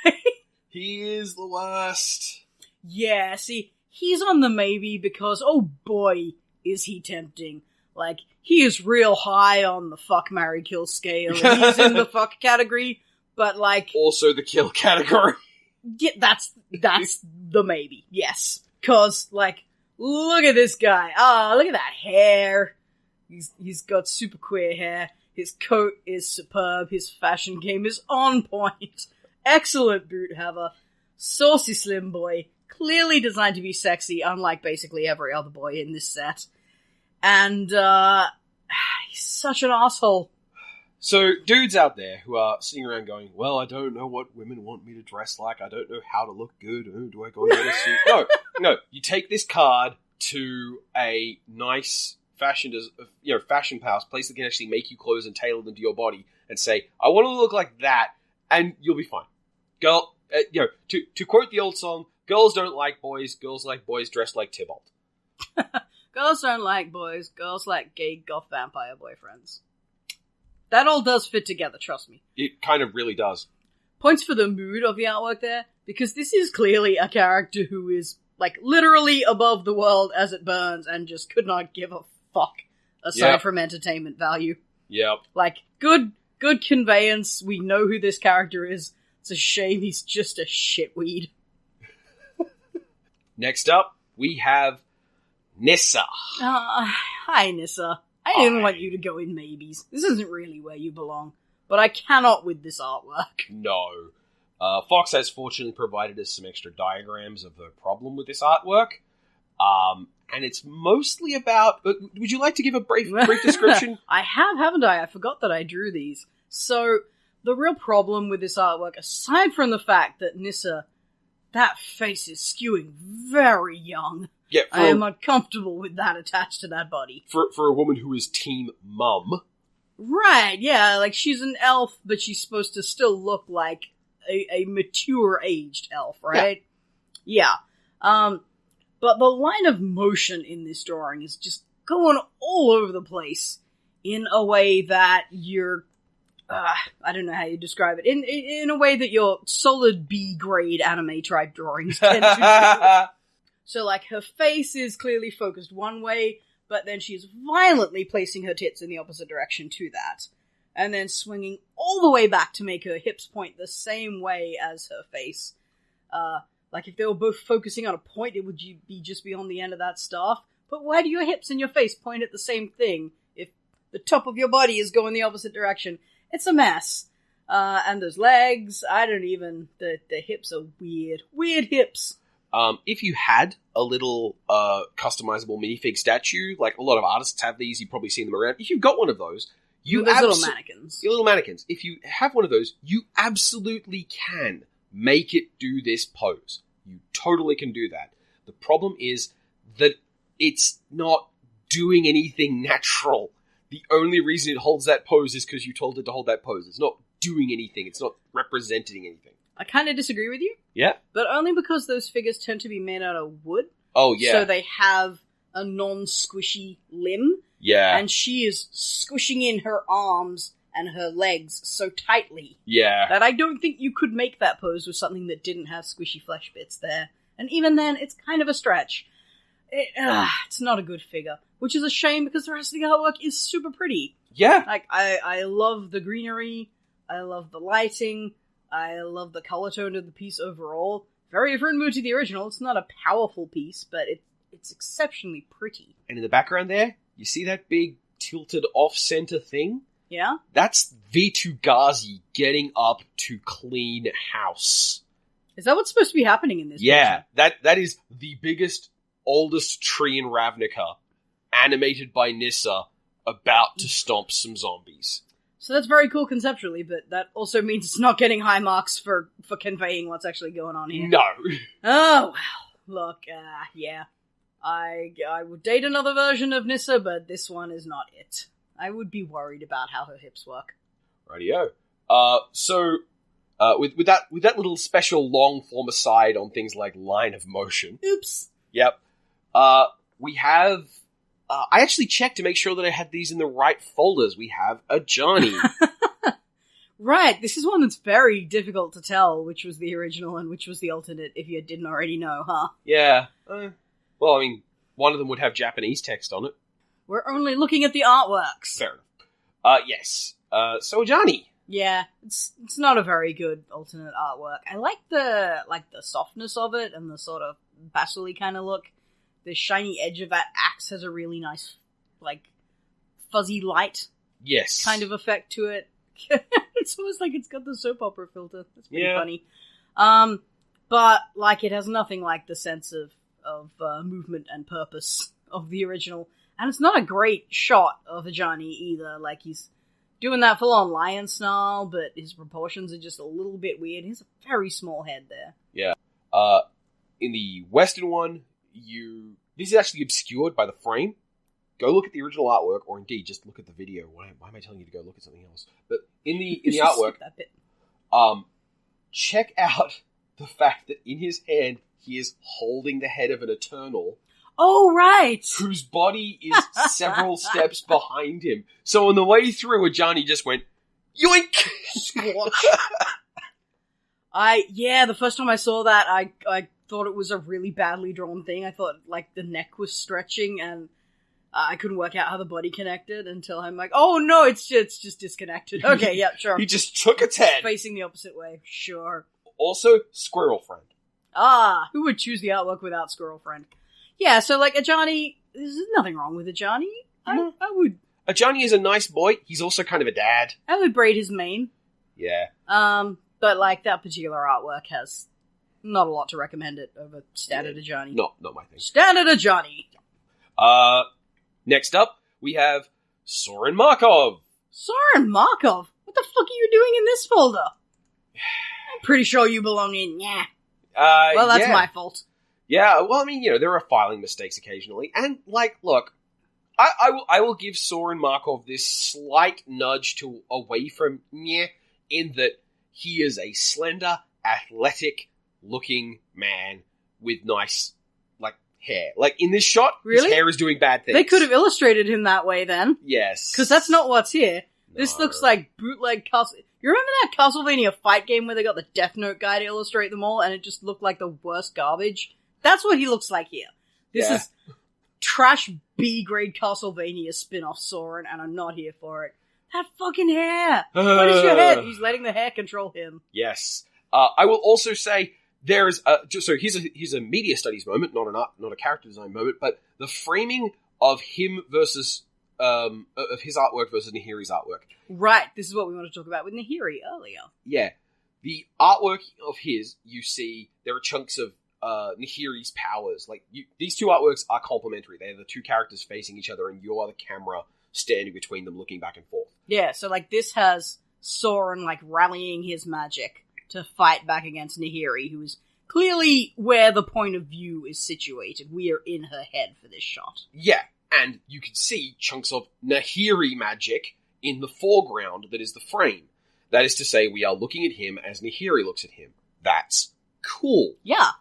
He is the worst. Yeah, see, he's on the maybe because, oh boy, is he tempting. Like, he is real high on the fuck, marry, kill scale, and he's in the fuck category, but, like... Also the kill category. Yeah, that's the maybe, yes. 'Cause, like, look at this guy. Ah, look at that hair. He's got super queer hair. His coat is superb. His fashion game is on point. Excellent boot haver. Saucy slim boy. Clearly designed to be sexy, unlike basically every other boy in this set. And, he's such an asshole. So, dudes out there who are sitting around going, well, I don't know what women want me to dress like. I don't know how to look good. Oh, do I go and get a suit? No. You take this card to a nice fashion house, place that can actually make you clothes and tailor them to your body, and say, I want to look like that, and you'll be fine. Girl, to quote the old song, girls don't like boys dressed like Tybalt. Girls don't like boys, girls like gay goth vampire boyfriends. That all does fit together, trust me. It kind of really does. Points for the mood of the artwork there, because this is clearly a character who is, like, literally above the world as it burns and just could not give a fuck aside from entertainment value. Yep. Like, good conveyance. We know who this character is. It's a shame he's just a shitweed. Next up, we have Nissa. Hi, Nissa. I didn't want you to go in maybes. This isn't really where you belong. But I cannot with this artwork. No. Fox has fortunately provided us some extra diagrams of the problem with this artwork. And it's mostly about... would you like to give a brief description? I have, haven't I? I forgot that I drew these. So, the real problem with this artwork, aside from the fact that Nissa, that face is skewing very young. Yeah, I am uncomfortable with that attached to that body. For a woman who is team mum. Right, yeah, like she's an elf, but she's supposed to still look like a mature-aged elf, right? Yeah. But the line of motion in this drawing is just going all over the place in a way that you're... I don't know how you describe it. In a way that your solid B-grade anime tribe drawings tend to do. So, like, her face is clearly focused one way, but then she's violently placing her tits in the opposite direction to that. And then swinging all the way back to make her hips point the same way as her face. Like, if they were both focusing on a point, it would be just be on the end of that staff. But why do your hips and your face point at the same thing if the top of your body is going the opposite direction? It's a mess. And those legs, the hips are weird. Weird hips. If you had a little customizable minifig statue, like a lot of artists have these, you've probably seen them around. If you've got one of those, little mannequins. Your little mannequins. If you have one of those, you absolutely can make it do this pose. You totally can do that. The problem is that it's not doing anything natural. The only reason it holds that pose is because you told it to hold that pose. It's not doing anything. It's not representing anything. I kind of disagree with you. Yeah? But only because those figures tend to be made out of wood. Oh, yeah. So they have a non-squishy limb. Yeah. And she is squishing in her arms and her legs so tightly. Yeah. That I don't think you could make that pose with something that didn't have squishy flesh bits there. And even then, it's kind of a stretch. It's not a good figure. Which is a shame because the rest of the artwork is super pretty. Yeah. Like, I love the greenery. I love the lighting. I love the color tone of the piece overall. Very different mood to the original. It's not a powerful piece, but it's exceptionally pretty. And in the background there, you see that big tilted off-center thing? Yeah? That's Vitu-Ghazi getting up to clean house. Is that what's supposed to be happening in this Yeah, picture? that is the biggest, oldest tree in Ravnica, animated by Nissa, about to stomp some zombies. So that's very cool conceptually, but that also means it's not getting high marks for conveying what's actually going on here. No. Oh, well. Look, yeah. I would date another version of Nissa, but this one is not it. I would be worried about how her hips work. Rightio. With that little special long form aside on things like line of motion. Oops. Yep. We have... I actually checked to make sure that I had these in the right folders. We have a Johnny. Right, this is one that's very difficult to tell which was the original and which was the alternate if you didn't already know, huh? Yeah. Well, I mean, one of them would have Japanese text on it. We're only looking at the artworks. Fair enough. Yes. So Ajani. Yeah, it's not a very good alternate artwork. I like the softness of it and the sort of basily kind of look. The shiny edge of that axe has a really nice, like, fuzzy light Yes. kind of effect to it. It's almost like it's got the soap opera filter. It's pretty funny. But, like, it has nothing like the sense of movement and purpose of the original. And it's not a great shot of Ajani either. Like, he's doing that full-on lion snarl, but his proportions are just a little bit weird. He has a very small head there. Yeah. In the Western one, this is actually obscured by the frame. Go look at the original artwork, or indeed, just look at the video. Why am I telling you to go look at something else? But in the artwork, that bit. Check out the fact that in his hand, he is holding the head of an Eternal. Oh, right! Whose body is several steps behind him. So on the way through, Ajani just went, yoink! Squash. The first time I saw that, I thought it was a really badly drawn thing. I thought, like, the neck was stretching, and I couldn't work out how the body connected until I'm like, oh no, it's just disconnected. Okay, yeah, sure. He just took its head. Facing the opposite way, sure. Also, Squirrel Friend. Who would choose the artwork without Squirrel Friend? Yeah, so, like, Ajani, there's nothing wrong with Ajani. I would... Ajani is a nice boy. He's also kind of a dad. I would braid his mane. Yeah. But, like, that particular artwork has not a lot to recommend it over standard Ajani. Not my thing. Standard Ajani! Next up, we have Soren Markov. Soren Markov? What the fuck are you doing in this folder? I'm pretty sure you belong in, yeah. Well, that's my fault. Yeah, well, I mean, there are filing mistakes occasionally. And, like, look, I will give Soren Markov this slight nudge away from yeah, in that he is a slender, athletic-looking man with nice, like, hair. Like, in this shot, really? His hair is doing bad things. They could have illustrated him that way, then. Yes. Because that's not what's here. No. This looks like bootleg Castle... You remember that Castlevania fight game where they got the Death Note guy to illustrate them all, and it just looked like the worst garbage? That's what he looks like here. This is trash B-grade Castlevania spin-off Soren, and I'm not here for it. That fucking hair! What is your head? He's letting the hair control him. Yes. I will also say there's here's a media studies moment, not a character design moment, but the framing of him versus of his artwork versus Nahiri's artwork. Right. This is what we want to talk about with Nahiri earlier. Yeah. The artwork of his, you see there are chunks of Nahiri's powers. Like, these two artworks are complementary. They're the two characters facing each other, and you are the camera standing between them, looking back and forth. Yeah, so, like, this has Soren, like, rallying his magic to fight back against Nahiri, who is clearly where the point of view is situated. We are in her head for this shot. Yeah, and you can see chunks of Nahiri magic in the foreground that is the frame. That is to say, we are looking at him as Nahiri looks at him. That's cool. Yeah.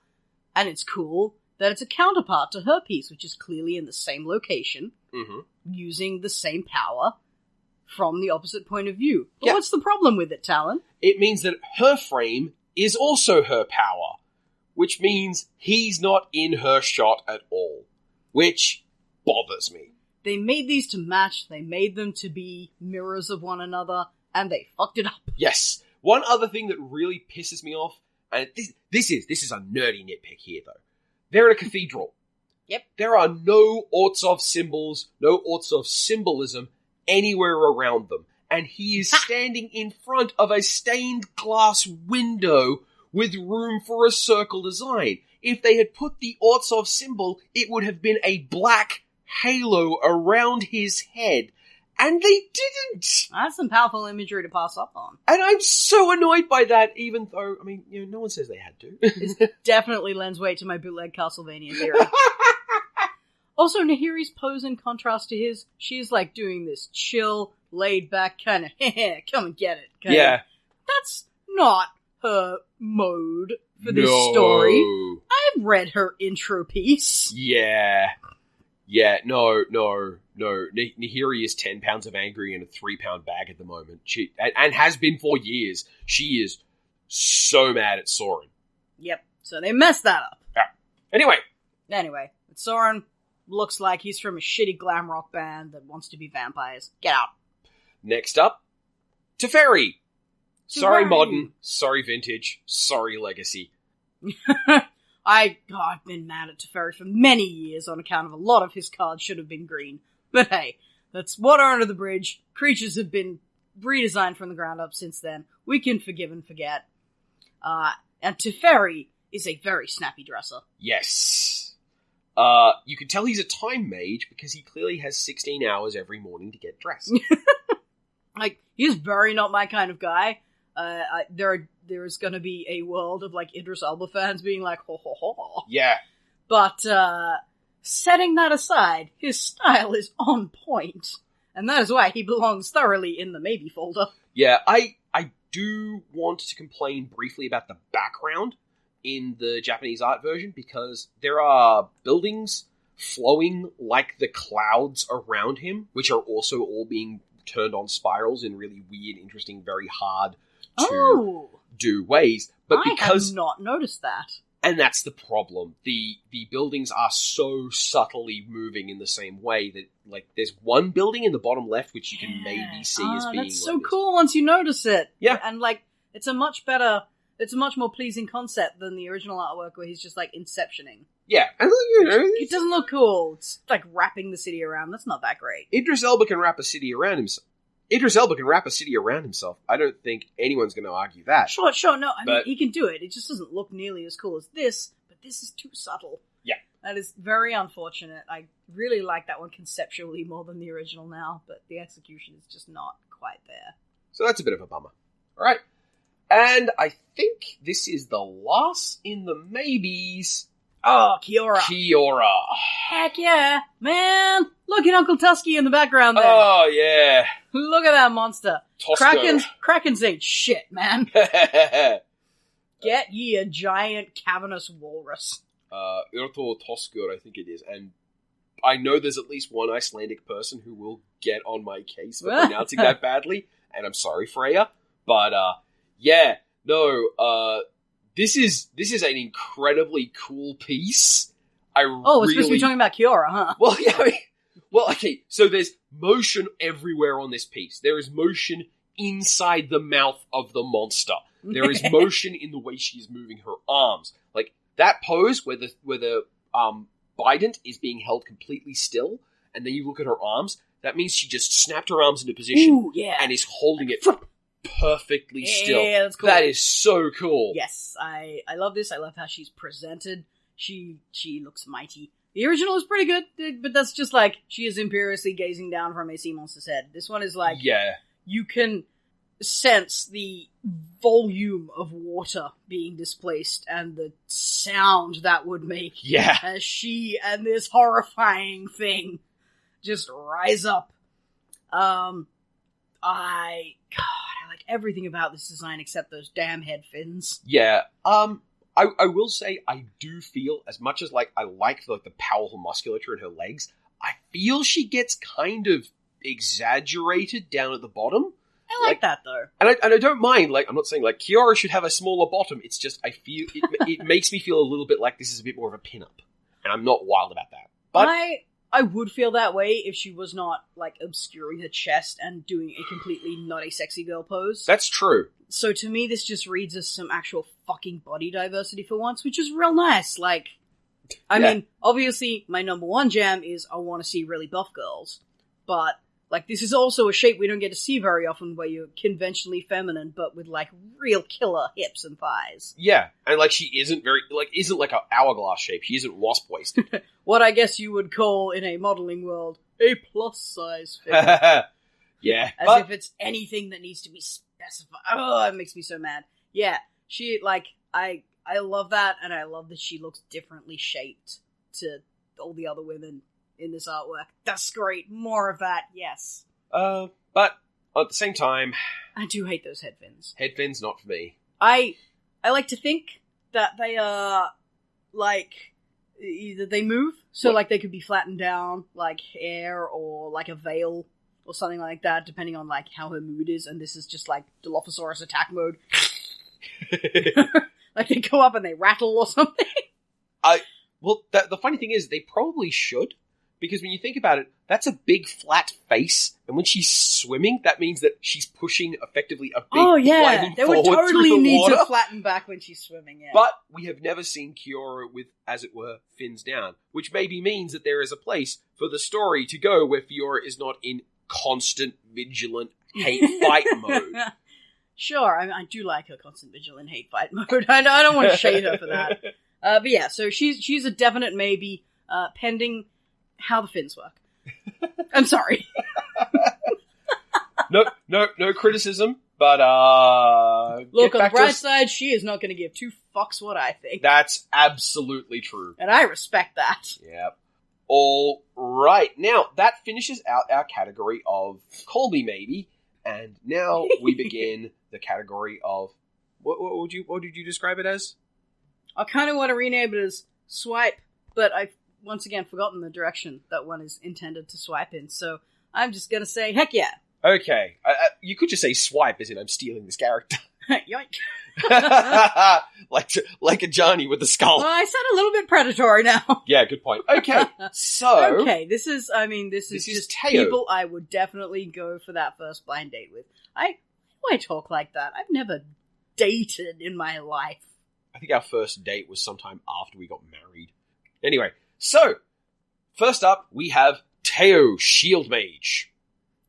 And it's cool that it's a counterpart to her piece, which is clearly in the same location, using the same power from the opposite point of view. But what's the problem with it, Talen? It means that her frame is also her power, which means he's not in her shot at all, which bothers me. They made these to match, they made them to be mirrors of one another, and they fucked it up. Yes. One other thing that really pisses me off, and this is a nerdy nitpick here, though. They're in a cathedral. Yep. There are no Ortsov symbols, no Ortsov symbolism anywhere around them. And he is standing in front of a stained glass window with room for a circle design. If they had put the Ortsov symbol, it would have been a black halo around his head. And they didn't! That's some powerful imagery to pass up on. And I'm so annoyed by that, even though, I mean, no one says they had to. It definitely lends weight to my bootleg Castlevania theory. Also, Nahiri's pose in contrast to his, she's like doing this chill, laid back kind of, come and get it. Kinda. That's not her mode for this story. I've read her intro piece. Yeah, no. Nahiri is 10 pounds of angry in a 3-pound bag at the moment. She and has been for years. She is so mad at Soren. Yep, so they messed that up. Yeah. Anyway, it's Soren. looks like he's from a shitty glam rock band that wants to be vampires. Get out. Next up, Teferi. Sorry Teferi. modern, sorry vintage, sorry legacy. I've been mad at Teferi for many years on account of a lot of his cards should have been green. But hey, that's water under the bridge. Creatures have been redesigned from the ground up since then. We can forgive and forget. And Teferi is a very snappy dresser. Yes. You can tell he's a time mage because he clearly has 16 hours every morning to get dressed. Like, he's very not my kind of guy. There's gonna be a world of, like, Idris Elba fans being like, ho ho ho. Yeah. But, setting that aside, his style is on point. And that is why he belongs thoroughly in the maybe folder. Yeah, I do want to complain briefly about the background in the Japanese art version, because there are buildings flowing like the clouds around him, which are also all being turned on spirals in really weird, interesting, very hard to do ways. But I have not noticed that. And that's the problem. The buildings are so subtly moving in the same way that, like, there's one building in the bottom left which you can maybe see as being that's so like this. cool once you notice it. Yeah. And, like, it's a much more pleasing concept than the original artwork where he's just, like, inceptioning. Yeah. And, you know, It doesn't look cool. It's, like, wrapping the city around. That's not that great. Idris Elba can wrap a city around himself. I don't think anyone's going to argue that. Sure, no, I mean, he can do it. It just doesn't look nearly as cool as this, but this is too subtle. Yeah. That is very unfortunate. I really like that one conceptually more than the original now, but the execution is just not quite there. So that's a bit of a bummer. Alright. And I think this is the last in the maybes. Oh, Kiora. Kiora. Heck yeah. Man, look at Uncle Tusky in the background there. Oh, yeah. Look at that monster. Tosco. Krakens ain't shit, man. Get ye a giant cavernous walrus. Urto Toskur, I think it is. And I know there's at least one Icelandic person who will get on my case for pronouncing that badly. And I'm sorry, Freya. But, yeah. No, this is an incredibly cool piece. We're supposed to be talking about Kiora, huh? Well, yeah, okay, so there's motion everywhere on this piece. There is motion inside the mouth of the monster. There is motion in the way she's moving her arms. Like, that pose where the bident is being held completely still, and then you look at her arms, that means she just snapped her arms into position and is holding it perfectly still. Yeah, that's cool. That is so cool. Yes, I love this. I love how she's presented. She looks mighty. The original is pretty good, but that's just like, she is imperiously gazing down from a sea monster's head. This one is like, you can sense the volume of water being displaced and the sound that would make as she and this horrifying thing just rise up. I like everything about this design except those damn head fins. Yeah. I will say I do feel, as much as like I like the powerful musculature in her legs, I feel she gets kind of exaggerated down at the bottom. I like that though, and I don't mind. Like, I'm not saying like Kiora should have a smaller bottom. It's just I feel it makes me feel a little bit like this is a bit more of a pinup, and I'm not wild about that. But I would feel that way if she was not, like, obscuring her chest and doing a completely not a sexy girl pose. That's true. So to me, this just reads as some actual fucking body diversity for once, which is real nice. Like, I mean, obviously, my number one jam is I want to see really buff girls. But, like, this is also a shape we don't get to see very often where you're conventionally feminine, but with, like, real killer hips and thighs. Yeah, and, like, she isn't like an hourglass shape. She isn't wasp-waisted. What I guess you would call, in a modeling world, a plus-size figure. Yeah. As if it's anything that needs to be specified. Oh, it makes me so mad. Yeah, she, like, I love that, and I love that she looks differently shaped to all the other women in this artwork. That's great. More of that, yes. But at the same time, I do hate those head fins. Head fins, not for me. I like to think that they are, like, either they move, so like they could be flattened down, like hair, or like a veil, or something like that, depending on like how her mood is, and this is just like Dilophosaurus attack mode. Like they go up and they rattle or something. Well, the funny thing is, they probably should, Because when you think about it, that's a big flat face, and when she's swimming, that means that she's pushing effectively a big plane they would forward totally through the need water. to flatten back when she's swimming, yeah. But we have never seen Kiora with, as it were, fins down, which maybe means that there is a place for the story to go where Fiora is not in constant, vigilant hate fight mode. Sure, I do like her constant vigilant hate fight mode. I don't want to shade her for that. But yeah, so she's a definite maybe, pending how the fins work. I'm sorry. No criticism, but look, on the bright side, she is not going to give two fucks what I think. That's absolutely true. And I respect that. Yep. All right. Now, that finishes out our category of Colby maybe, and now we begin the category of what did you describe it as? I kind of want to rename it as Swipe, but I've once again forgotten the direction that one is intended to swipe in, so I'm just gonna say, heck yeah. Okay. You could just say swipe, as in I'm stealing this character. Yoink. like a Johnny with the skull. Well, I sound a little bit predatory now. Yeah, good point. Okay, so... Okay, this is just Teo. people I would definitely go for that first blind date with. Why talk like that? I've never dated in my life. I think our first date was sometime after we got married. Anyway, so, first up, we have Teo, Shield Mage.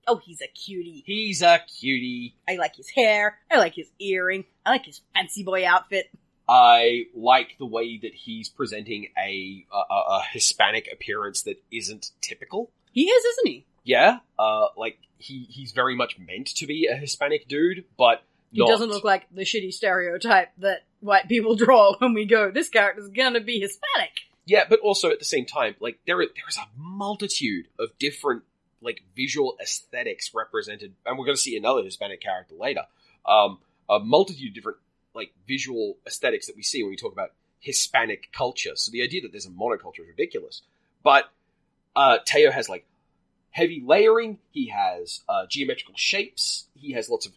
Oh, he's a cutie. He's a cutie. I like his hair. I like his earring. I like his fancy boy outfit. I like the way that he's presenting a Hispanic appearance that isn't typical. He is, isn't he? Yeah, he's very much meant to be a Hispanic dude, but he doesn't look like the shitty stereotype that white people draw when we go, this character's gonna be Hispanic. Yeah, but also at the same time, like, there is a multitude of different, like, visual aesthetics represented, and we're going to see another Hispanic character later, a multitude of different, like, visual aesthetics that we see when we talk about Hispanic culture. So the idea that there's a monoculture is ridiculous. But Teo has, like, heavy layering, he has geometrical shapes, he has lots of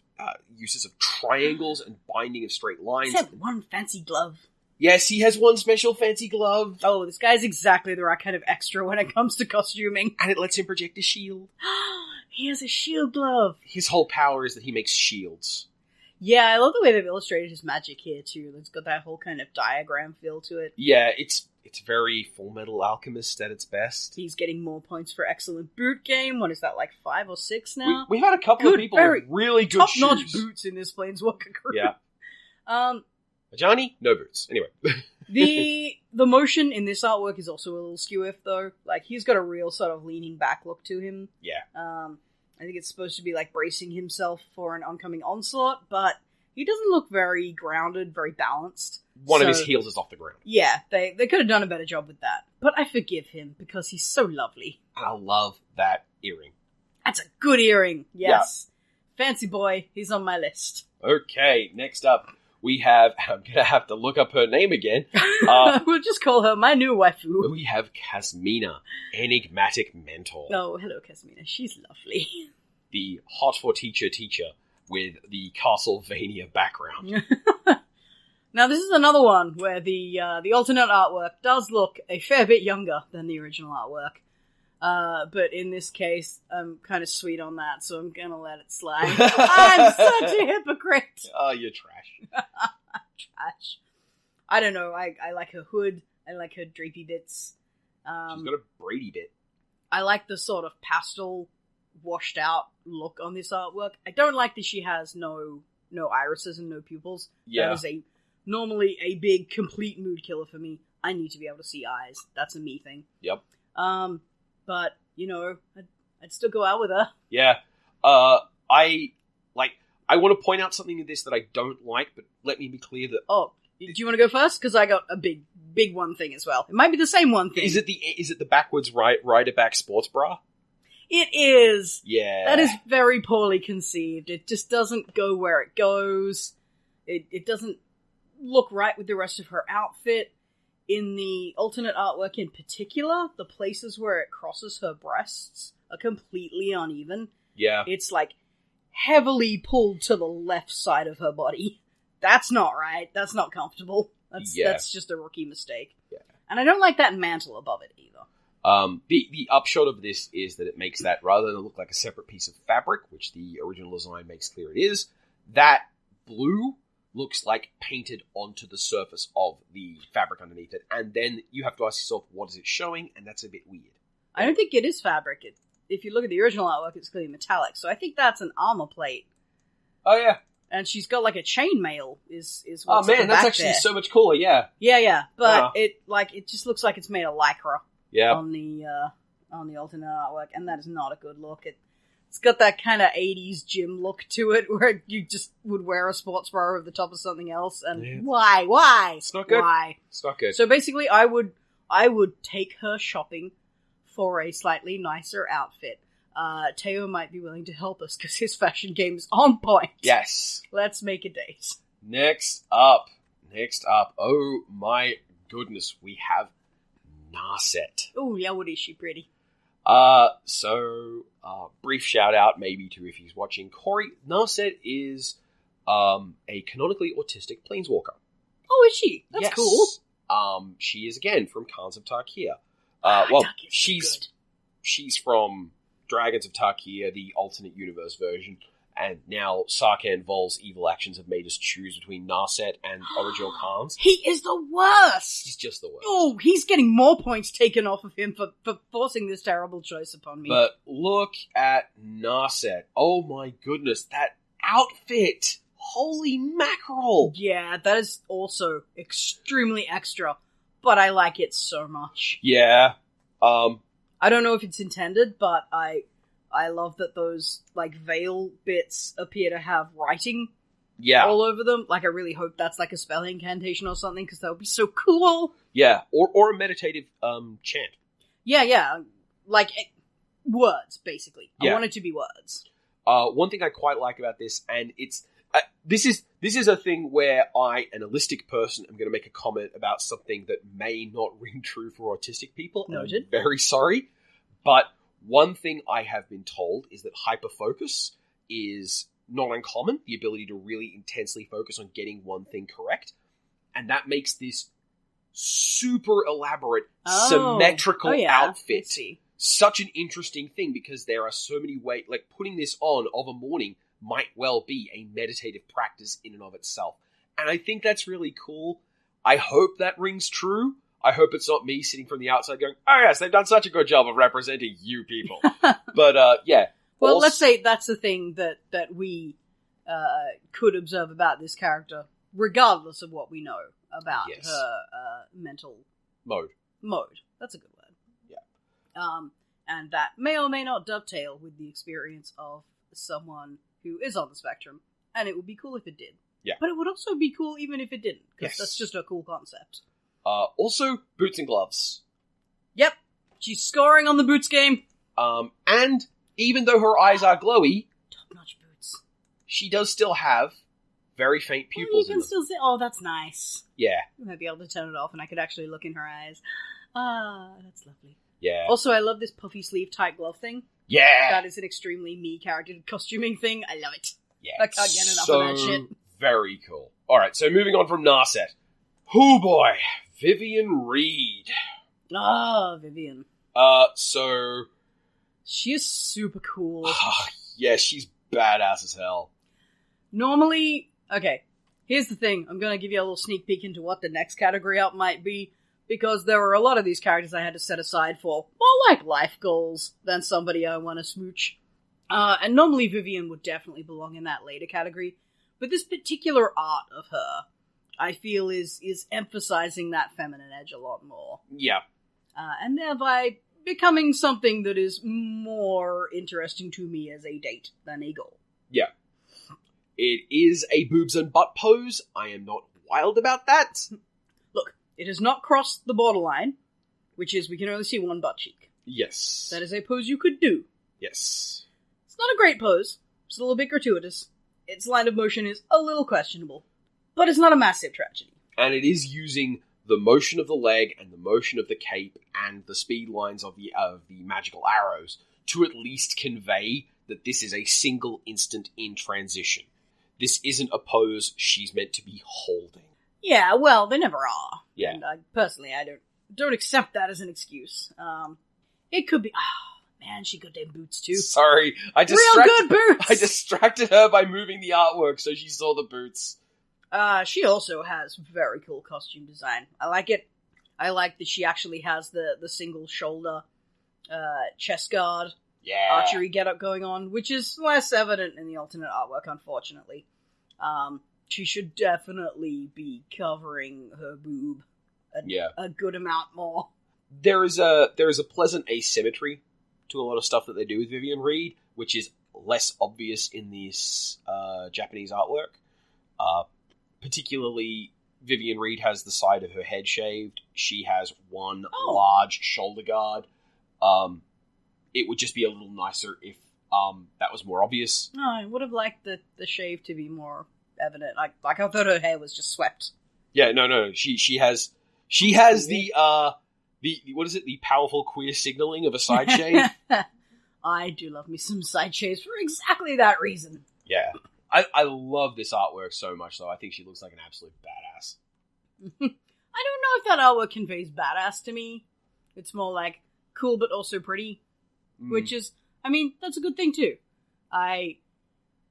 uses of triangles and binding of straight lines. Except one fancy glove. Yes, he has one special fancy glove. Oh, this guy's exactly the right kind of extra when it comes to costuming. And it lets him project a shield. He has a shield glove. His whole power is that he makes shields. Yeah, I love the way they've illustrated his magic here, too. It's got that whole kind of diagram feel to it. Yeah, it's very Full Metal Alchemist at its best. He's getting more points for excellent boot game. What is that, like 5 or 6 now? We've had a couple of people with really good top-notch shoes. boots in this Planeswalker group. Yeah. Johnny, no boots. Anyway. The motion in this artwork is also a little skew-if, though. Like, he's got a real sort of leaning back look to him. Yeah. I think it's supposed to be, like, bracing himself for an oncoming onslaught, but he doesn't look very grounded, very balanced. One of his heels is off the ground. Yeah, they could have done a better job with that. But I forgive him, because he's so lovely. And I love that earring. That's a good earring, yes. Yeah. Fancy boy, he's on my list. Okay, next up, we have... I'm going to have to look up her name again. We'll just call her my new waifu. We have Casmina, Enigmatic Mentor. Oh, hello, Casmina. She's lovely. The hot for teacher with the Castlevania background. Now, this is another one where the alternate artwork does look a fair bit younger than the original artwork. But in this case, I'm kind of sweet on that, so I'm gonna let it slide. I'm such a hypocrite! Oh, you're trash. Trash. I don't know, I like her hood, I like her drapey bits. She's got a Brady bit. I like the sort of pastel, washed out look on this artwork. I don't like that she has no irises and no pupils. Yeah. That is normally a big, complete mood killer for me. I need to be able to see eyes. That's a me thing. Yep. But, you know, I'd still go out with her. Yeah. I want to point out something in this that I don't like, but let me be clear that... Oh, do you want to go first? Because I got a big one thing as well. It might be the same one thing. Is it the backwards rider back sports bra? It is. Yeah. That is very poorly conceived. It just doesn't go where it goes. It doesn't look right with the rest of her outfit. In the alternate artwork in particular, the places where it crosses her breasts are completely uneven. Yeah. It's like heavily pulled to the left side of her body. That's not right. That's not comfortable. That's just a rookie mistake. Yeah. And I don't like that mantle above it either. The upshot of this is that it makes that, rather than look like a separate piece of fabric, which the original design makes clear it is, that blue looks like painted onto the surface of the fabric underneath it. And then you have to ask yourself, what is it showing? And that's a bit weird. I don't think it is fabric. If you look at the original artwork, it's clearly metallic. So I think that's an armor plate. Oh, yeah. And she's got like a chainmail is what's Oh, man, that's actually there. so much cooler, yeah. Yeah. But it just looks like it's made of lycra. Yeah. On the alternate artwork, and that is not a good look. It's got that kind of 80s gym look to it, where you just would wear a sports bra over the top of something else, and why? It's not good. Why? It's not good. So basically, I would take her shopping for a slightly nicer outfit. Teo might be willing to help us, because his fashion game is on point. Yes. Let's make a date. Next up, oh my goodness, we have Narset. Oh, yeah, what is she pretty? Brief shout out maybe to, if he's watching, Corey. Narset is a canonically autistic planeswalker. Oh, is she? That's cool. She is again from Khans of Tarkir. She's from Dragons of Tarkir, the alternate universe version. And now Sarkhan Vol's evil actions have made us choose between Narset and original Khans. He is the worst! He's just the worst. Oh, he's getting more points taken off of him for forcing this terrible choice upon me. But look at Narset. Oh my goodness, that outfit! Holy mackerel! Yeah, that is also extremely extra, but I like it so much. Yeah. I don't know if it's intended, but I love that those, like, veil bits appear to have writing all over them. Like, I really hope that's, like, a spell incantation or something, because that would be so cool. Yeah, or a meditative chant. Yeah. Like, words, basically. Yeah. I want it to be words. One thing I quite like about this, and it's... this is a thing where I, an holistic person, am going to make a comment about something that may not ring true for autistic people. Noted. I'm very sorry, but... One thing I have been told is that hyperfocus is not uncommon, the ability to really intensely focus on getting one thing correct. And that makes this super elaborate, symmetrical outfit such an interesting thing, because there are so many ways, like putting this on of a morning might well be a meditative practice in and of itself. And I think that's really cool. I hope that rings true. I hope it's not me sitting from the outside going, oh yes, they've done such a good job of representing you people. But, yeah. Well, let's say that's the thing that we could observe about this character, regardless of what we know about her mental... Mode. That's a good word. Yeah. And that may or may not dovetail with the experience of someone who is on the spectrum, and it would be cool if it did. Yeah. But it would also be cool even if it didn't, because Yes. that's just a cool concept. Also, boots and gloves. Yep, she's scoring on the boots game. And even though her eyes are glowy, Top-notch boots. she does still have very faint pupils. You can still see. Oh, that's nice. Yeah. I might be able to turn it off, and I could actually look in her eyes. Ah, that's lovely. Yeah. Also, I love this puffy sleeve tight glove thing. Yeah. That is an extremely me character costuming thing. I love it. Yeah. I can't get enough of that shit. Very cool. Alright, so moving on from Narset. Oh boy. Vivian Reed. Ah, Vivian. So... She is super cool. Yeah, she's badass as hell. Normally, okay, here's the thing. I'm going to give you a little sneak peek into what the next category up might be, because there were a lot of these characters I had to set aside for more like life goals than somebody I want to smooch. And normally Vivian would definitely belong in that later category, but this particular art of her, I feel, is emphasizing that feminine edge a lot more. Yeah. And thereby becoming something that is more interesting to me as a date than a goal. Yeah. It is a boobs and butt pose. I am not wild about that. Look, it has not crossed the borderline, which is we can only see one butt cheek. Yes. That is a pose you could do. Yes. It's not a great pose. It's a little bit gratuitous. Its line of motion is a little questionable. But it's not a massive tragedy. And it is using the motion of the leg and the motion of the cape and the speed lines of the magical arrows to at least convey that this is a single instant in transition. This isn't a pose she's meant to be holding. Yeah, well, they never are. Yeah. And personally, I don't accept that as an excuse. It could be... Oh, man, she got them boots too. Sorry, Real good boots! I distracted her by moving the artwork so she saw the boots. She also has very cool costume design. I like it. I like that she actually has the single shoulder chest guard archery getup going on, which is less evident in the alternate artwork, unfortunately. She should definitely be covering her boob a good amount more. There is a pleasant asymmetry to a lot of stuff that they do with Vivian Reed, which is less obvious in this Japanese artwork. Particularly, Vivian Reed has the side of her head shaved. She has one large shoulder guard. It would just be a little nicer if that was more obvious. No, I would have liked the shave to be more evident. Like I thought her hair was just swept. Yeah, no. She has the what is it? The powerful queer signaling of a side shave. I do love me some side shaves for exactly that reason. Yeah. I love this artwork so much, though. I think she looks like an absolute badass. I don't know if that artwork conveys badass to me. It's more like cool but also pretty. Which is, I mean, that's a good thing too.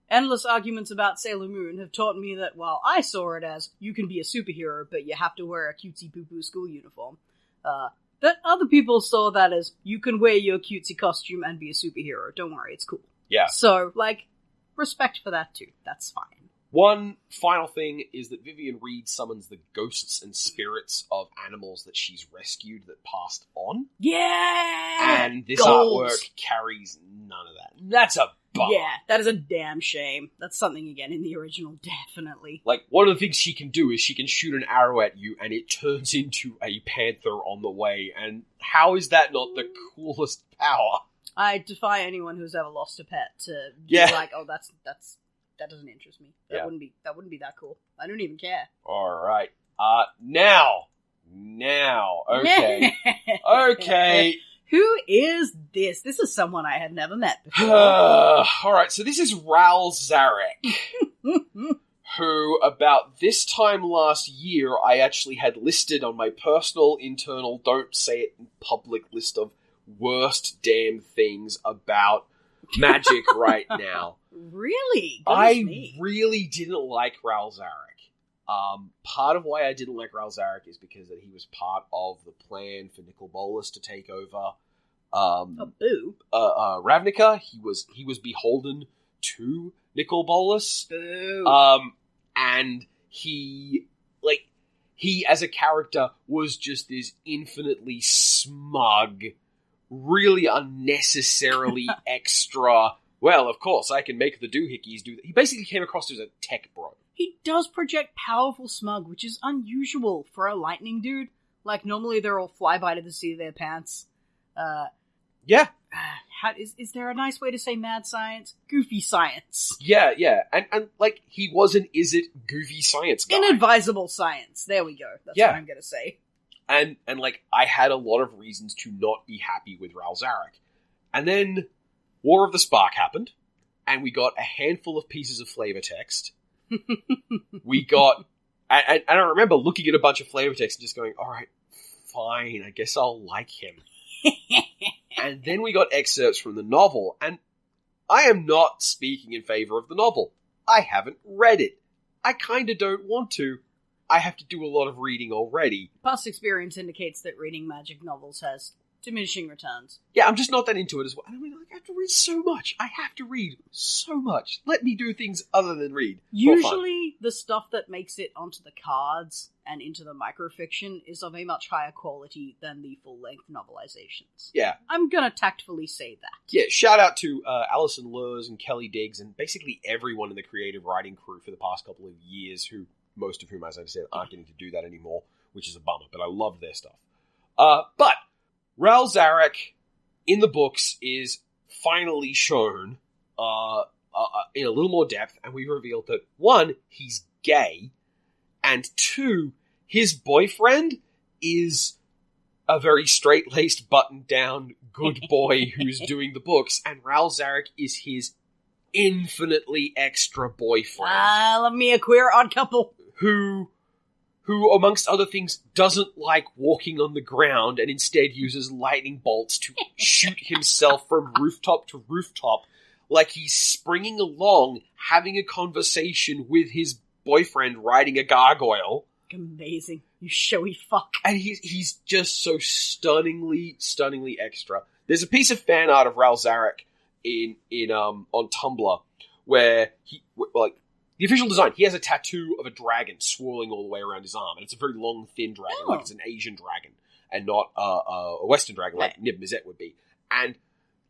Endless arguments about Sailor Moon have taught me that while I saw it as, you can be a superhero, but you have to wear a cutesy poo-poo school uniform, that other people saw that as, you can wear your cutesy costume and be a superhero. Don't worry, it's cool. Yeah. So, respect for that too. That's fine. One final thing is that Vivian Reed summons the ghosts and spirits of animals that she's rescued that passed on. Yeah! And this artwork carries none of that. That's a bummer. Yeah, that is a damn shame. That's something, again, in the original, definitely. One of the things she can do is she can shoot an arrow at you and it turns into a panther on the way. And how is that not the coolest power? I defy anyone who's ever lost a pet to be like, oh, that doesn't interest me. That wouldn't be that cool. I don't even care. Alright. Now, okay. Okay. Who is this? This is someone I had never met before. Alright, so this is Ral Zarek, who about this time last year I actually had listed on my personal internal don't say it in public list of worst damn things about Magic right now. Really? I really didn't like Ral Zarek. Part of why I didn't like Ral Zarek is because that he was part of the plan for Nicol Bolas to take over Ravnica. He was beholden to Nicol Bolas. Boo. And he as a character was just this infinitely smug, really unnecessarily extra. Well, of course, I can make the doohickeys do that. He basically came across as a tech bro. He does project powerful smug, which is unusual for a lightning dude. Normally they're all fly by to the seat of their pants. Yeah. Is there a nice way to say mad science? Goofy science. Yeah. And he was an is-it goofy science guy. Inadvisable science. There we go. That's what I'm gonna say. And I had a lot of reasons to not be happy with Ral Zarek. And then War of the Spark happened, and we got a handful of pieces of flavor text. We got... And I remember looking at a bunch of flavor text and just going, alright, fine, I guess I'll like him. And then we got excerpts from the novel, and I am not speaking in favor of the novel. I haven't read it. I kinda don't want to. I have to do a lot of reading already. Past experience indicates that reading magic novels has diminishing returns. Yeah, I'm just not that into it as well. I mean, I have to read so much. I have to read so much. Let me do things other than read. Usually, the stuff that makes it onto the cards and into the microfiction is of a much higher quality than the full-length novelizations. Yeah. I'm gonna tactfully say that. Yeah, shout out to Alison Lurs and Kelly Diggs and basically everyone in the creative writing crew for the past couple of years, most of whom, as I said, aren't getting to do that anymore, which is a bummer, but I love their stuff. But Ral Zarek in the books is finally shown in a little more depth, and we revealed that, one, he's gay, and two, his boyfriend is a very straight-laced, buttoned-down good boy who's doing the books, and Ral Zarek is his infinitely extra boyfriend. Love me a queer odd couple. Who who, amongst other things, doesn't like walking on the ground and instead uses lightning bolts to shoot himself from rooftop to rooftop, like he's springing along, having a conversation with his boyfriend riding a gargoyle. Amazing. You showy fuck. And he's just so stunningly extra. There's a piece of fan art of Ral Zarek on Tumblr where the official design, he has a tattoo of a dragon swirling all the way around his arm, and it's a very long, thin dragon, like it's an Asian dragon, and not a Western dragon like Nib Mizzet would be. And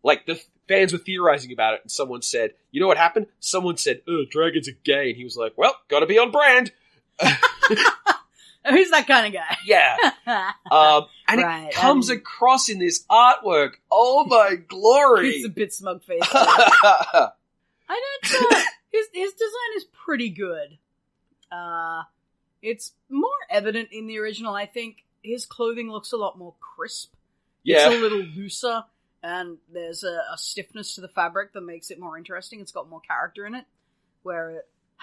like the fans were theorizing about it, and someone said, "You know what happened?" Someone said, "Oh, dragons are gay," and he was like, "Well, gotta be on brand." Who's that kind of guy? Yeah. And it comes across in this artwork. Oh my glory! It's a bit smug face. I don't. His design is pretty good. It's more evident in the original. I think his clothing looks a lot more crisp. Yeah. It's a little looser, and there's a stiffness to the fabric that makes it more interesting. It's got more character in it.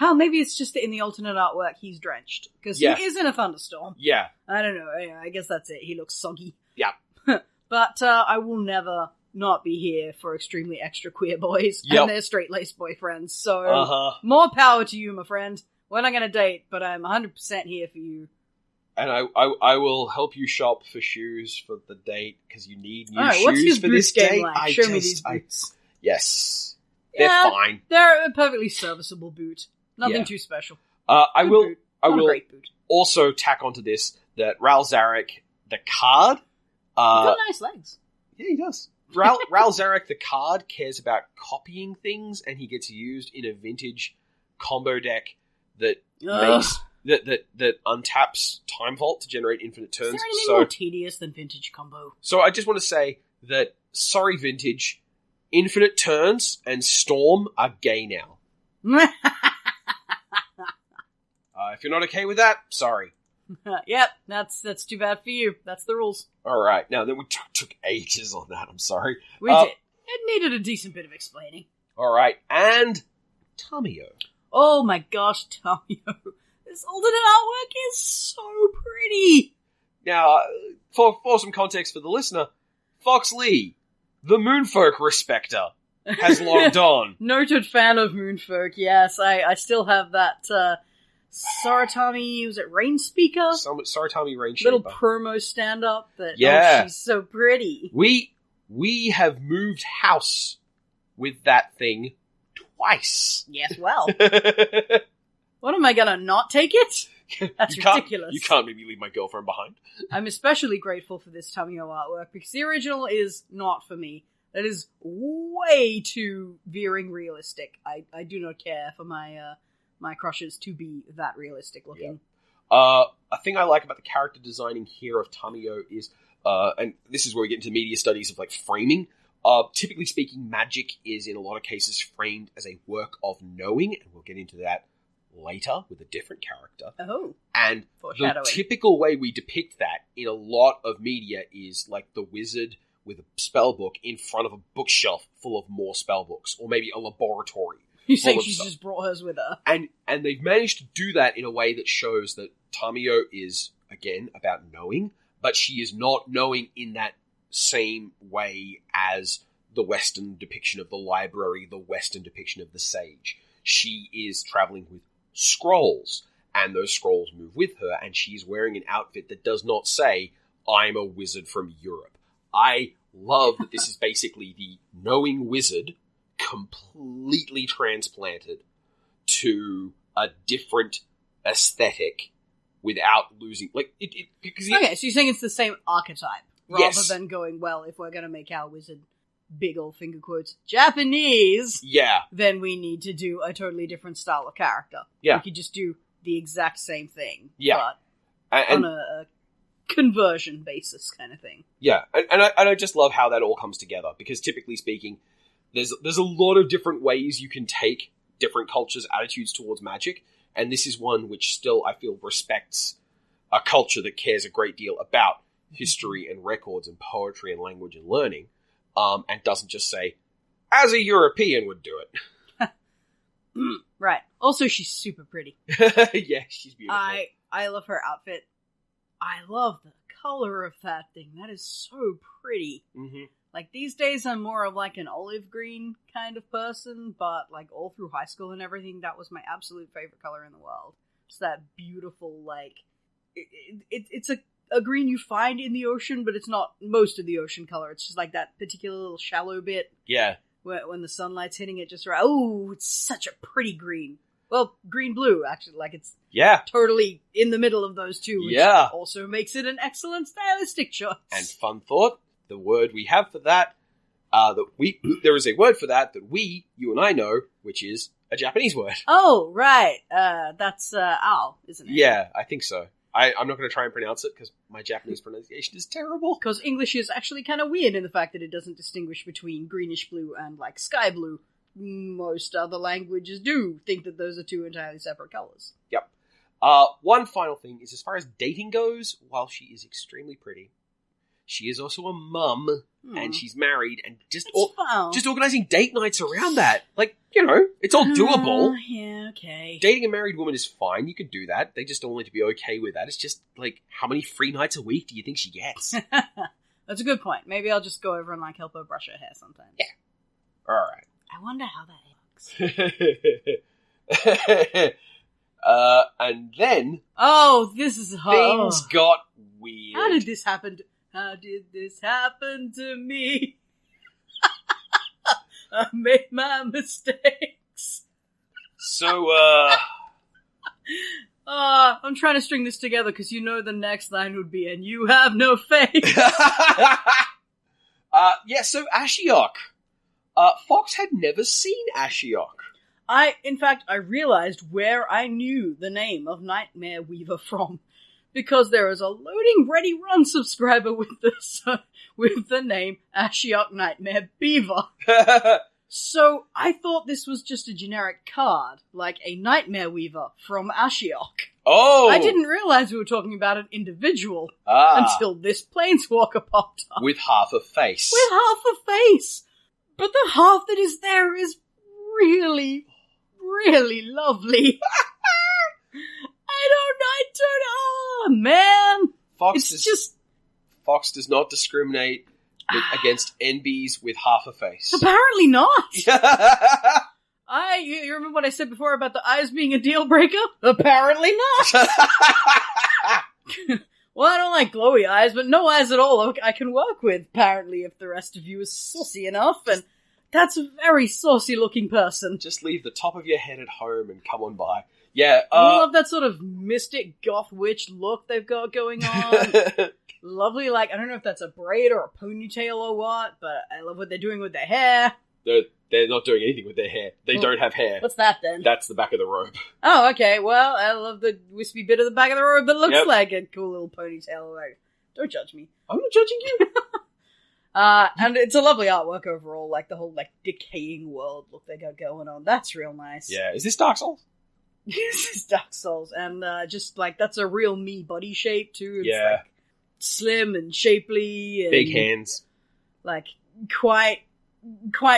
Maybe it's just that in the alternate artwork he's drenched. Because he is in a thunderstorm. Yeah. I don't know. I guess that's it. He looks soggy. Yeah. But I will never not be here for extremely extra queer boys and their straight-laced boyfriends. So, more power to you, my friend. We're not going to date, but I'm 100% here for you. And I will help you shop for shoes for the date, because you need new shoes what's his for this date. like? Show me these boots. Yes. They're fine. They're a perfectly serviceable boot. Nothing too special. I will great boot. Also tack onto this that Ral Zarek, the card... He's got nice legs. Yeah, he does. Ral Zarek, the card, cares about copying things, and he gets used in a vintage combo deck that untaps Time Vault to generate infinite turns. Is there anything more tedious than vintage combo? So I just want to say that, sorry, vintage, infinite turns and Storm are gay now. If you're not okay with that, sorry. Yep, that's too bad for you. That's the rules. Alright, now then we took ages on that, I'm sorry. We did. It needed a decent bit of explaining. Alright, and Tamio. Oh my gosh, Tamio. This alternate artwork is so pretty. Now, for some context for the listener, Fox Lee, the Moonfolk respecter, has logged on. Noted fan of Moonfolk, yes. I still have that, Saratami, was it Rainspeaker? Saratami Rainspeaker. Little promo stand-up that, she's so pretty. We have moved house with that thing twice. Yes, well. What, am I gonna not take it? That's ridiculous. You can't make me leave my girlfriend behind. I'm especially grateful for this Tamio artwork, because the original is not for me. That is way too veering realistic. I do not care for my crushes to be that realistic looking. Yeah. A thing I like about the character designing here of Tamio is, and this is where we get into media studies of like framing. Typically speaking, magic is in a lot of cases framed as a work of knowing, and we'll get into that later with a different character. Oh. And the typical way we depict that in a lot of media is like the wizard with a spell book in front of a bookshelf full of more spell books, or maybe a laboratory. You think she's just brought hers with her. And they've managed to do that in a way that shows that Tamio is, again, about knowing, but she is not knowing in that same way as the Western depiction of the library, the Western depiction of the sage. She is traveling with scrolls, and those scrolls move with her, and she's wearing an outfit that does not say, "I'm a wizard from Europe." I love that this is basically the knowing wizard completely transplanted to a different aesthetic without losing, like, okay, so you're saying it's the same archetype, rather than going, well, if we're going to make our wizard, big old finger quotes, Japanese, then we need to do a totally different style of character. Yeah. We could just do the exact same thing, but on a conversion basis kind of thing. Yeah, and I just love how that all comes together, because typically speaking, there's a lot of different ways you can take different cultures' attitudes towards magic, and this is one which still, I feel, respects a culture that cares a great deal about history and records and poetry and language and learning, and doesn't just say, as a European would do it. Right. Also, she's super pretty. Yeah, she's beautiful. I love her outfit. I love the color of that thing. That is so pretty. Mm-hmm. Like, these days I'm more of like an olive green kind of person, but like all through high school and everything, that was my absolute favorite color in the world. It's that beautiful, like, it's a green you find in the ocean, but it's not most of the ocean color. It's just like that particular little shallow bit. Yeah. When the sunlight's hitting it just right. Oh, it's such a pretty green. Well, green-blue, actually. Like, it's totally in the middle of those two, which also makes it an excellent stylistic choice. And fun thought, the word we have for that, there is a word for that you and I know, which is a Japanese word. Oh, right. That's owl, isn't it? Yeah, I think so. I'm not going to try and pronounce it, because my Japanese pronunciation is terrible. Because English is actually kind of weird in the fact that it doesn't distinguish between greenish blue and, like, sky blue. Most other languages do think that those are two entirely separate colors. Yep. One final thing is, as far as dating goes, while she is extremely pretty, she is also a mum, and she's married, and just organizing date nights around that. Like, it's all doable. Yeah, okay. Dating a married woman is fine. You could do that. They just all need to be okay with that. It's just, like, how many free nights a week do you think she gets? That's a good point. Maybe I'll just go over and, like, help her brush her hair sometimes. Yeah. All right. I wonder how that looks. And then... Oh, this is hard. Things got weird. How did this happen to me? I made my mistakes. So, I'm trying to string this together because the next line would be, and you have no face. So Ashiok. Fox had never seen Ashiok. In fact, I realized where I knew the name of Nightmare Weaver from. Because there is a Loading Ready Run subscriber with the name Ashiok Nightmare Beaver. So I thought this was just a generic card, like a Nightmare Weaver from Ashiok. Oh! I didn't realize we were talking about an individual until this Planeswalker popped up. With half a face. With half a face! But the half that is there is really, really lovely. Man! Fox does not discriminate against NBs with half a face. Apparently not! You remember what I said before about the eyes being a deal breaker? Apparently not! Well, I don't like glowy eyes, but no eyes at all I can work with, apparently, if the rest of you is saucy enough, and that's a very saucy looking person. Just leave the top of your head at home and come on by. Yeah, I love that sort of mystic goth witch look they've got going on. Lovely, like, I don't know if that's a braid or a ponytail or what, but I love what they're doing with their hair. They're not doing anything with their hair. They don't have hair. What's that then? That's the back of the robe. Oh, okay, well, I love the wispy bit of the back of the robe that looks like a cool little ponytail. Like, don't judge me. I'm not judging you. And it's a lovely artwork overall, like the whole, like, decaying world look they got going on. That's real nice. Yeah, is this Dark Souls? This is Dark Souls, and just, like, that's a real me body shape, too. It's, like, slim and shapely. And, big hands. Like, quite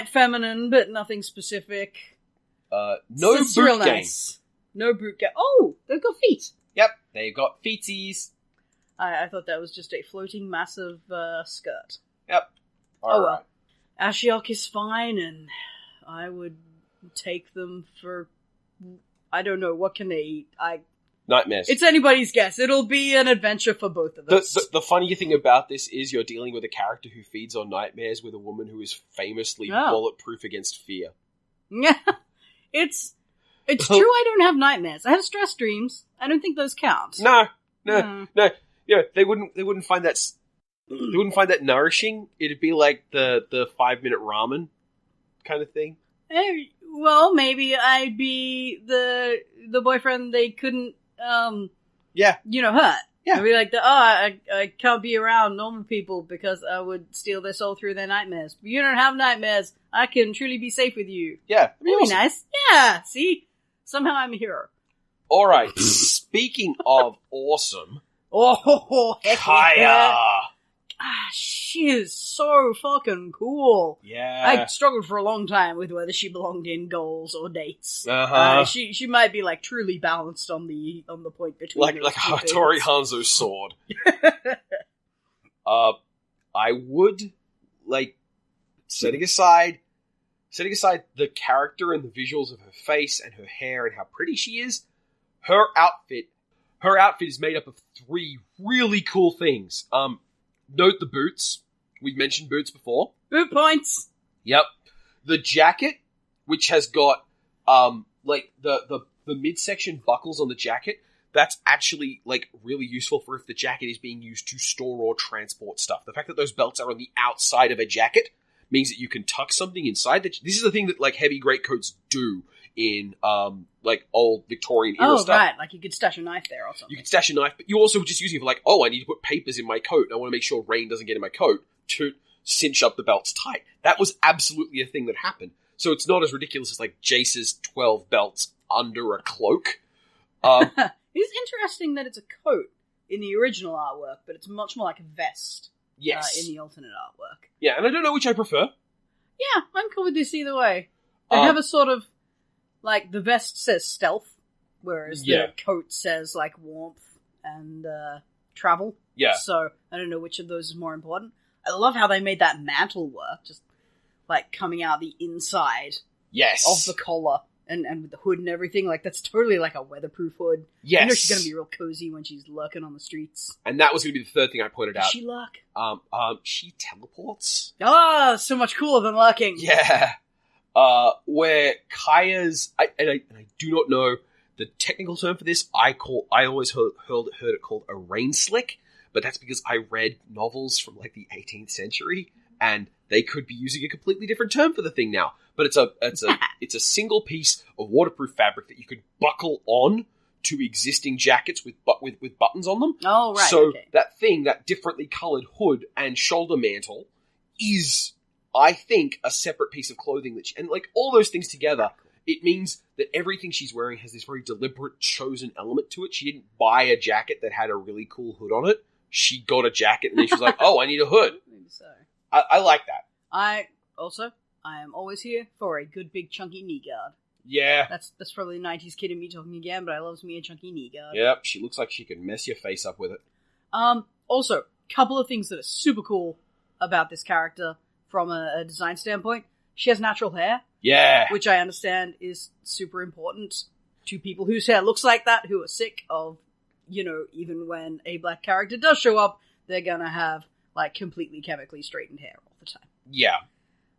feminine, but nothing specific. No it's boot real game. Nice. No boot game. Oh, they've got feet. Yep, they've got feetsies. I thought that was just a floating massive skirt. Yep. All right. Well. Ashiok is fine, and I would take them for... I don't know, what can they eat? Nightmares. It's anybody's guess. It'll be an adventure for both of us. The funny thing about this is you're dealing with a character who feeds on nightmares with a woman who is famously bulletproof against fear. Yeah. It's true I don't have nightmares. I have stress dreams. I don't think those count. No. Yeah, they wouldn't find that... They wouldn't find that nourishing. It'd be like the 5-minute ramen kind of thing. Well, maybe I'd be the boyfriend they couldn't, hurt. Yeah. I'd be like, I can't be around normal people because I would steal their soul through their nightmares. But you don't have nightmares. I can truly be safe with you. Yeah. That'd be nice. Yeah, see? Somehow I'm a hero. Alright, speaking of awesome... Oh, Kaya! she is so fucking cool. Yeah. I struggled for a long time with whether she belonged in goals or dates. Uh-huh. She might be, like, truly balanced on the point between like Hattori Hanzo's sword. I would, like, setting aside the character and the visuals of her face and her hair and how pretty she is, her outfit is made up of 3 really cool things. Note the boots. We've mentioned boots before. Boot points! Yep. The jacket, which has got, like, the midsection buckles on the jacket, that's actually, like, really useful for if the jacket is being used to store or transport stuff. The fact that those belts are on the outside of a jacket means that you can tuck something inside. This is the thing that, like, heavy greatcoats do in, like, old Victorian era stuff. Oh, right. Like, you could stash a knife there or something. You can stash a knife, but you also just use it for, like, I need to put papers in my coat, and I want to make sure rain doesn't get in my coat to cinch up the belts tight. That was absolutely a thing that happened. So it's not as ridiculous as, like, Jace's 12 belts under a cloak. It's interesting that it's a coat in the original artwork, but it's much more like a vest. Yes. In the alternate artwork. Yeah, and I don't know which I prefer. Yeah, I'm cool with this either way. They have a sort of, like, the vest says stealth, whereas the coat says, like, warmth and travel. Yeah. So, I don't know which of those is more important. I love how they made that mantle work, just, like, coming out the inside of the collar. And with the hood and everything, like, that's totally like a weatherproof hood. Yes. You know she's gonna be real cozy when she's lurking on the streets. And that was gonna be the third thing I pointed out. Does she lurk? She teleports. Ah, so much cooler than lurking. Yeah. Where Kaya's... I do not know the technical term for this. I always heard it called a rain slick, but that's because I read novels from, like, the 18th century, and they could be using a completely different term for the thing now. But it's a single piece of waterproof fabric that you could buckle on to existing jackets with buttons on them. Oh, right. So that differently coloured hood and shoulder mantle is, I think, a separate piece of clothing and, like, all those things together, it means that everything she's wearing has this very deliberate, chosen element to it. She didn't buy a jacket that had a really cool hood on it. She got a jacket and then she was like, oh, I need a hood. Maybe so. I like that. I am always here for a good big chunky knee guard. Yeah. That's probably the 90s kid in me talking again, but I loves me a chunky knee guard. Yep, she looks like she could mess your face up with it. Also, couple of things that are super cool about this character from a design standpoint. She has natural hair. Yeah. Which I understand is super important to people whose hair looks like that, who are sick of, you know, even when a black character does show up, they're gonna have, like, completely chemically straightened hair all the time. Yeah.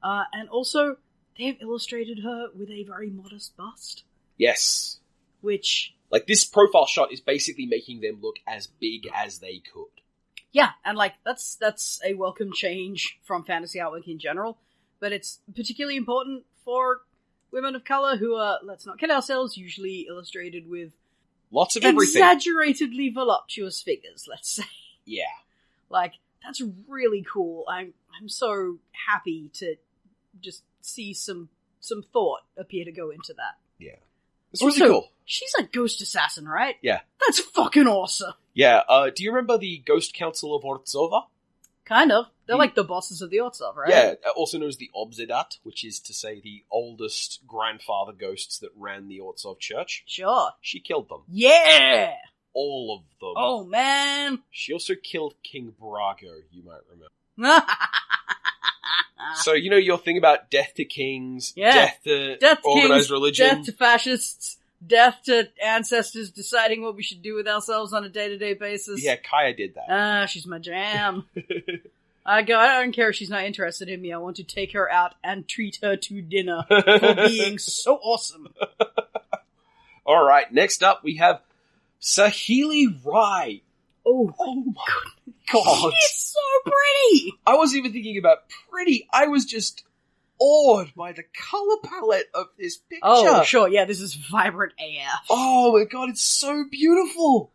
And also, they have illustrated her with a very modest bust. Yes. Which... like, this profile shot is basically making them look as big as they could. Yeah, and, like, that's a welcome change from fantasy artwork in general, but it's particularly important for women of color who are, let's not kid ourselves, usually illustrated with lots of everything. Exaggeratedly voluptuous figures, let's say. Yeah. Like, that's really cool. I'm so happy to just see some thought appear to go into that. Yeah. It's really cool. She's a ghost assassin, right? Yeah. That's fucking awesome. Yeah, do you remember the Ghost Council of Ortsova? Kind of. They're like the bosses of the Ortsov, right? Yeah, also known as the Obzedat, which is to say the oldest grandfather ghosts that ran the Ortsov church. Sure. She killed them. Yeah! All of them. Oh, man! She also killed King Brago, you might remember. So, you know your thing about death to kings, death to organized religion? Death to fascists, death to ancestors deciding what we should do with ourselves on a day-to-day basis. Yeah, Kaya did that. She's my jam. I don't care if she's not interested in me. I want to take her out and treat her to dinner for being so awesome. Alright, next up we have Saheeli Rai. Oh my god. She's so pretty! I wasn't even thinking about pretty. I was just awed by the color palette of this picture. Oh, sure. Yeah, this is vibrant AF. Oh my god, it's so beautiful.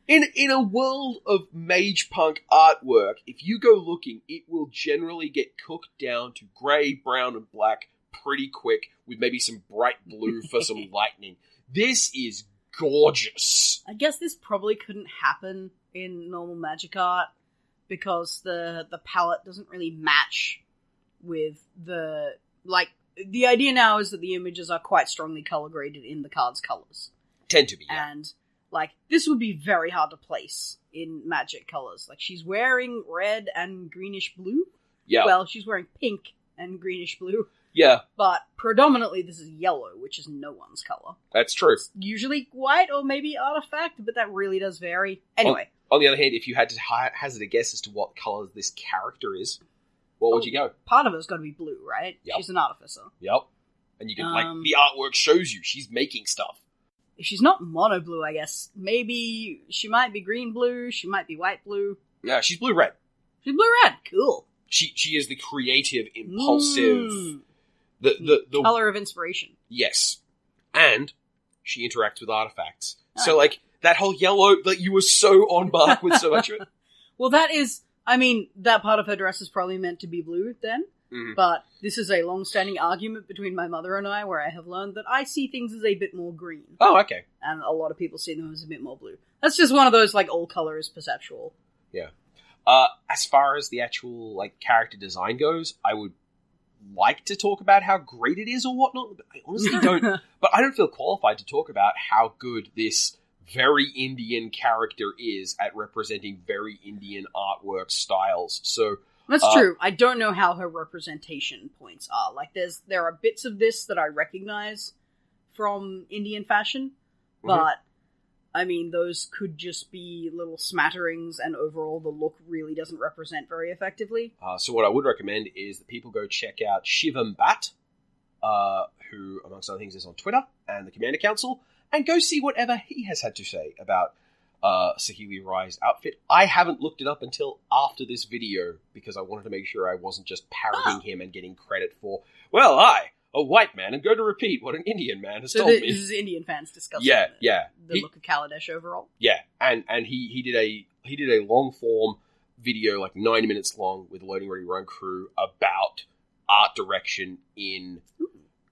In a world of mage punk artwork, if you go looking, it will generally get cooked down to grey, brown, and black pretty quick, with maybe some bright blue for some lightning. This is gorgeous. I guess this probably couldn't happen in normal magic art, because the palette doesn't really match with the idea now is that the images are quite strongly color graded in the card's colors. Tend to be, yeah. And this would be very hard to place in Magic colors. Like, she's wearing red and greenish blue. Yeah. Well, she's wearing pink and greenish blue. Yeah. But predominantly this is yellow, which is no one's color. That's true. It's usually white or maybe artifact, but that really does vary. Anyway. On the other hand, if you had to hazard a guess as to what color this character is, what would you go? Part of it's got to be blue, right? Yep. She's an artificer. Yep. And you can, the artwork shows you she's making stuff. If she's not mono blue, I guess, maybe she might be green blue, she might be white blue. Yeah, she's blue-red. She's blue-red. Cool. She is the creative, impulsive... The color of inspiration. Yes. And she interacts with artifacts. Oh. So, that whole yellow that you were so on mark with so much of it. Well, that is... I mean, that part of her dress is probably meant to be blue, then. Mm. But this is a long-standing argument between my mother and I, where I have learned that I see things as a bit more green. Oh, okay. And a lot of people see them as a bit more blue. That's just one of those, all color is perceptual. Yeah. As far as the actual, character design goes, I would like to talk about how great it is or whatnot, but I honestly don't... But I don't feel qualified to talk about how good this very Indian character is at representing very Indian artwork styles. So... That's true. I don't know how her representation points are. There are bits of this that I recognize from Indian fashion, but, I mean, those could just be little smatterings, and overall the look really doesn't represent very effectively. So what I would recommend is that people go check out Shivam Bhatt, who, amongst other things, is on Twitter and the Commander Council, and go see whatever he has had to say about Saheeli Rai's outfit. I haven't looked it up until after this video because I wanted to make sure I wasn't just parroting him and getting credit for, well, I, a white man, am going to repeat what an Indian man has told me. This is Indian fans discussing the look of Kaladesh overall. Yeah, and he did a long form video, 90 minutes long, with Loading Ready Run Crew about art direction in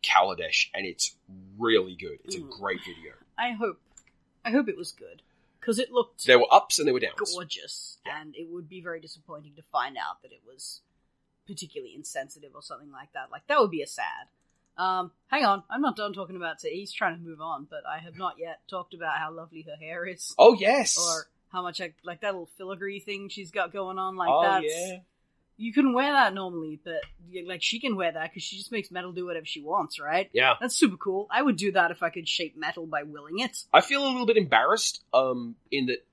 Kaladesh, and it's really good. It's a great video. I hope it was good. Because it looked... There were ups and there were downs. Gorgeous. Yeah. And it would be very disappointing to find out that it was particularly insensitive or something like that. That would be a sad. Hang on. I'm not done talking about it. He's trying to move on, but I have not yet talked about how lovely her hair is. Oh, yes! Or how much, that little filigree thing she's got going on. Yeah. You couldn't wear that normally, but, she can wear that because she just makes metal do whatever she wants, right? Yeah. That's super cool. I would do that if I could shape metal by willing it. I feel a little bit embarrassed, in that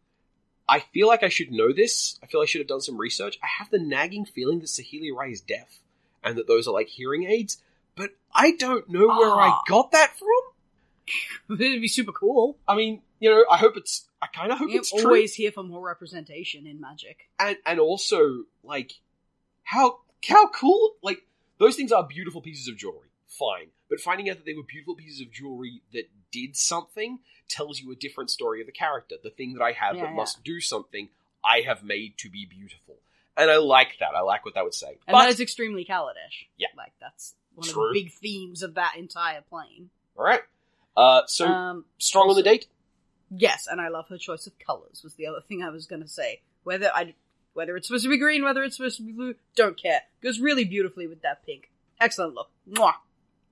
I feel like I should know this. I feel I should have done some research. I have the nagging feeling that Saheeli Rai is deaf, and that those are, hearing aids, but I don't know where I got that from. It'd be super cool. I mean, I hope it's... I kind of hope it's true. Always here for more representation in Magic. And also, how cool, those things are beautiful pieces of jewelry, fine, but finding out that they were beautiful pieces of jewelry that did something tells you a different story of the character. The thing that I have that must do something, I have made to be beautiful. And I like that. I like what that would say. And that is extremely Kaladesh. Yeah. That's one of the big themes of that entire plane. Alright. So, strong on the date? Yes, and I love her choice of colors, was the other thing I was going to say. Whether it's supposed to be green, whether it's supposed to be blue, don't care. Goes really beautifully with that pink. Excellent look. Mwah!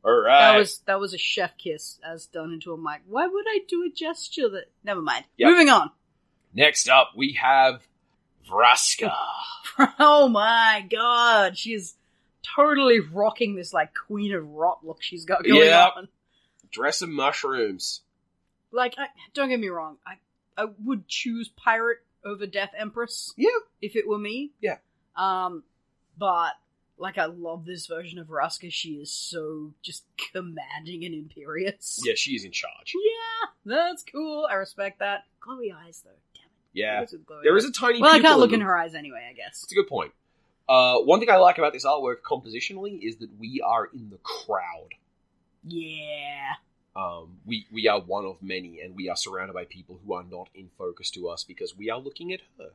Alright. That was a chef kiss as done into a mic. Why would I do a gesture that... Never mind. Yep. Moving on. Next up, we have Vraska. Oh my god. She is totally rocking this, Queen of Rot look she's got going on. Dress of mushrooms. Don't get me wrong. I would choose Pirate over Death Empress. Yeah. If it were me. Yeah. But, I love this version of Vraska. She is so just commanding and imperious. Yeah, she is in charge. Yeah, that's cool. I respect that. Glowy eyes, though. Damn it. Yeah. There is a tiny Well, I can't look in her eyes anyway, I guess. It's a good point. One thing I like about this artwork compositionally is that we are in the crowd. Yeah. We are one of many, and we are surrounded by people who are not in focus to us because we are looking at her.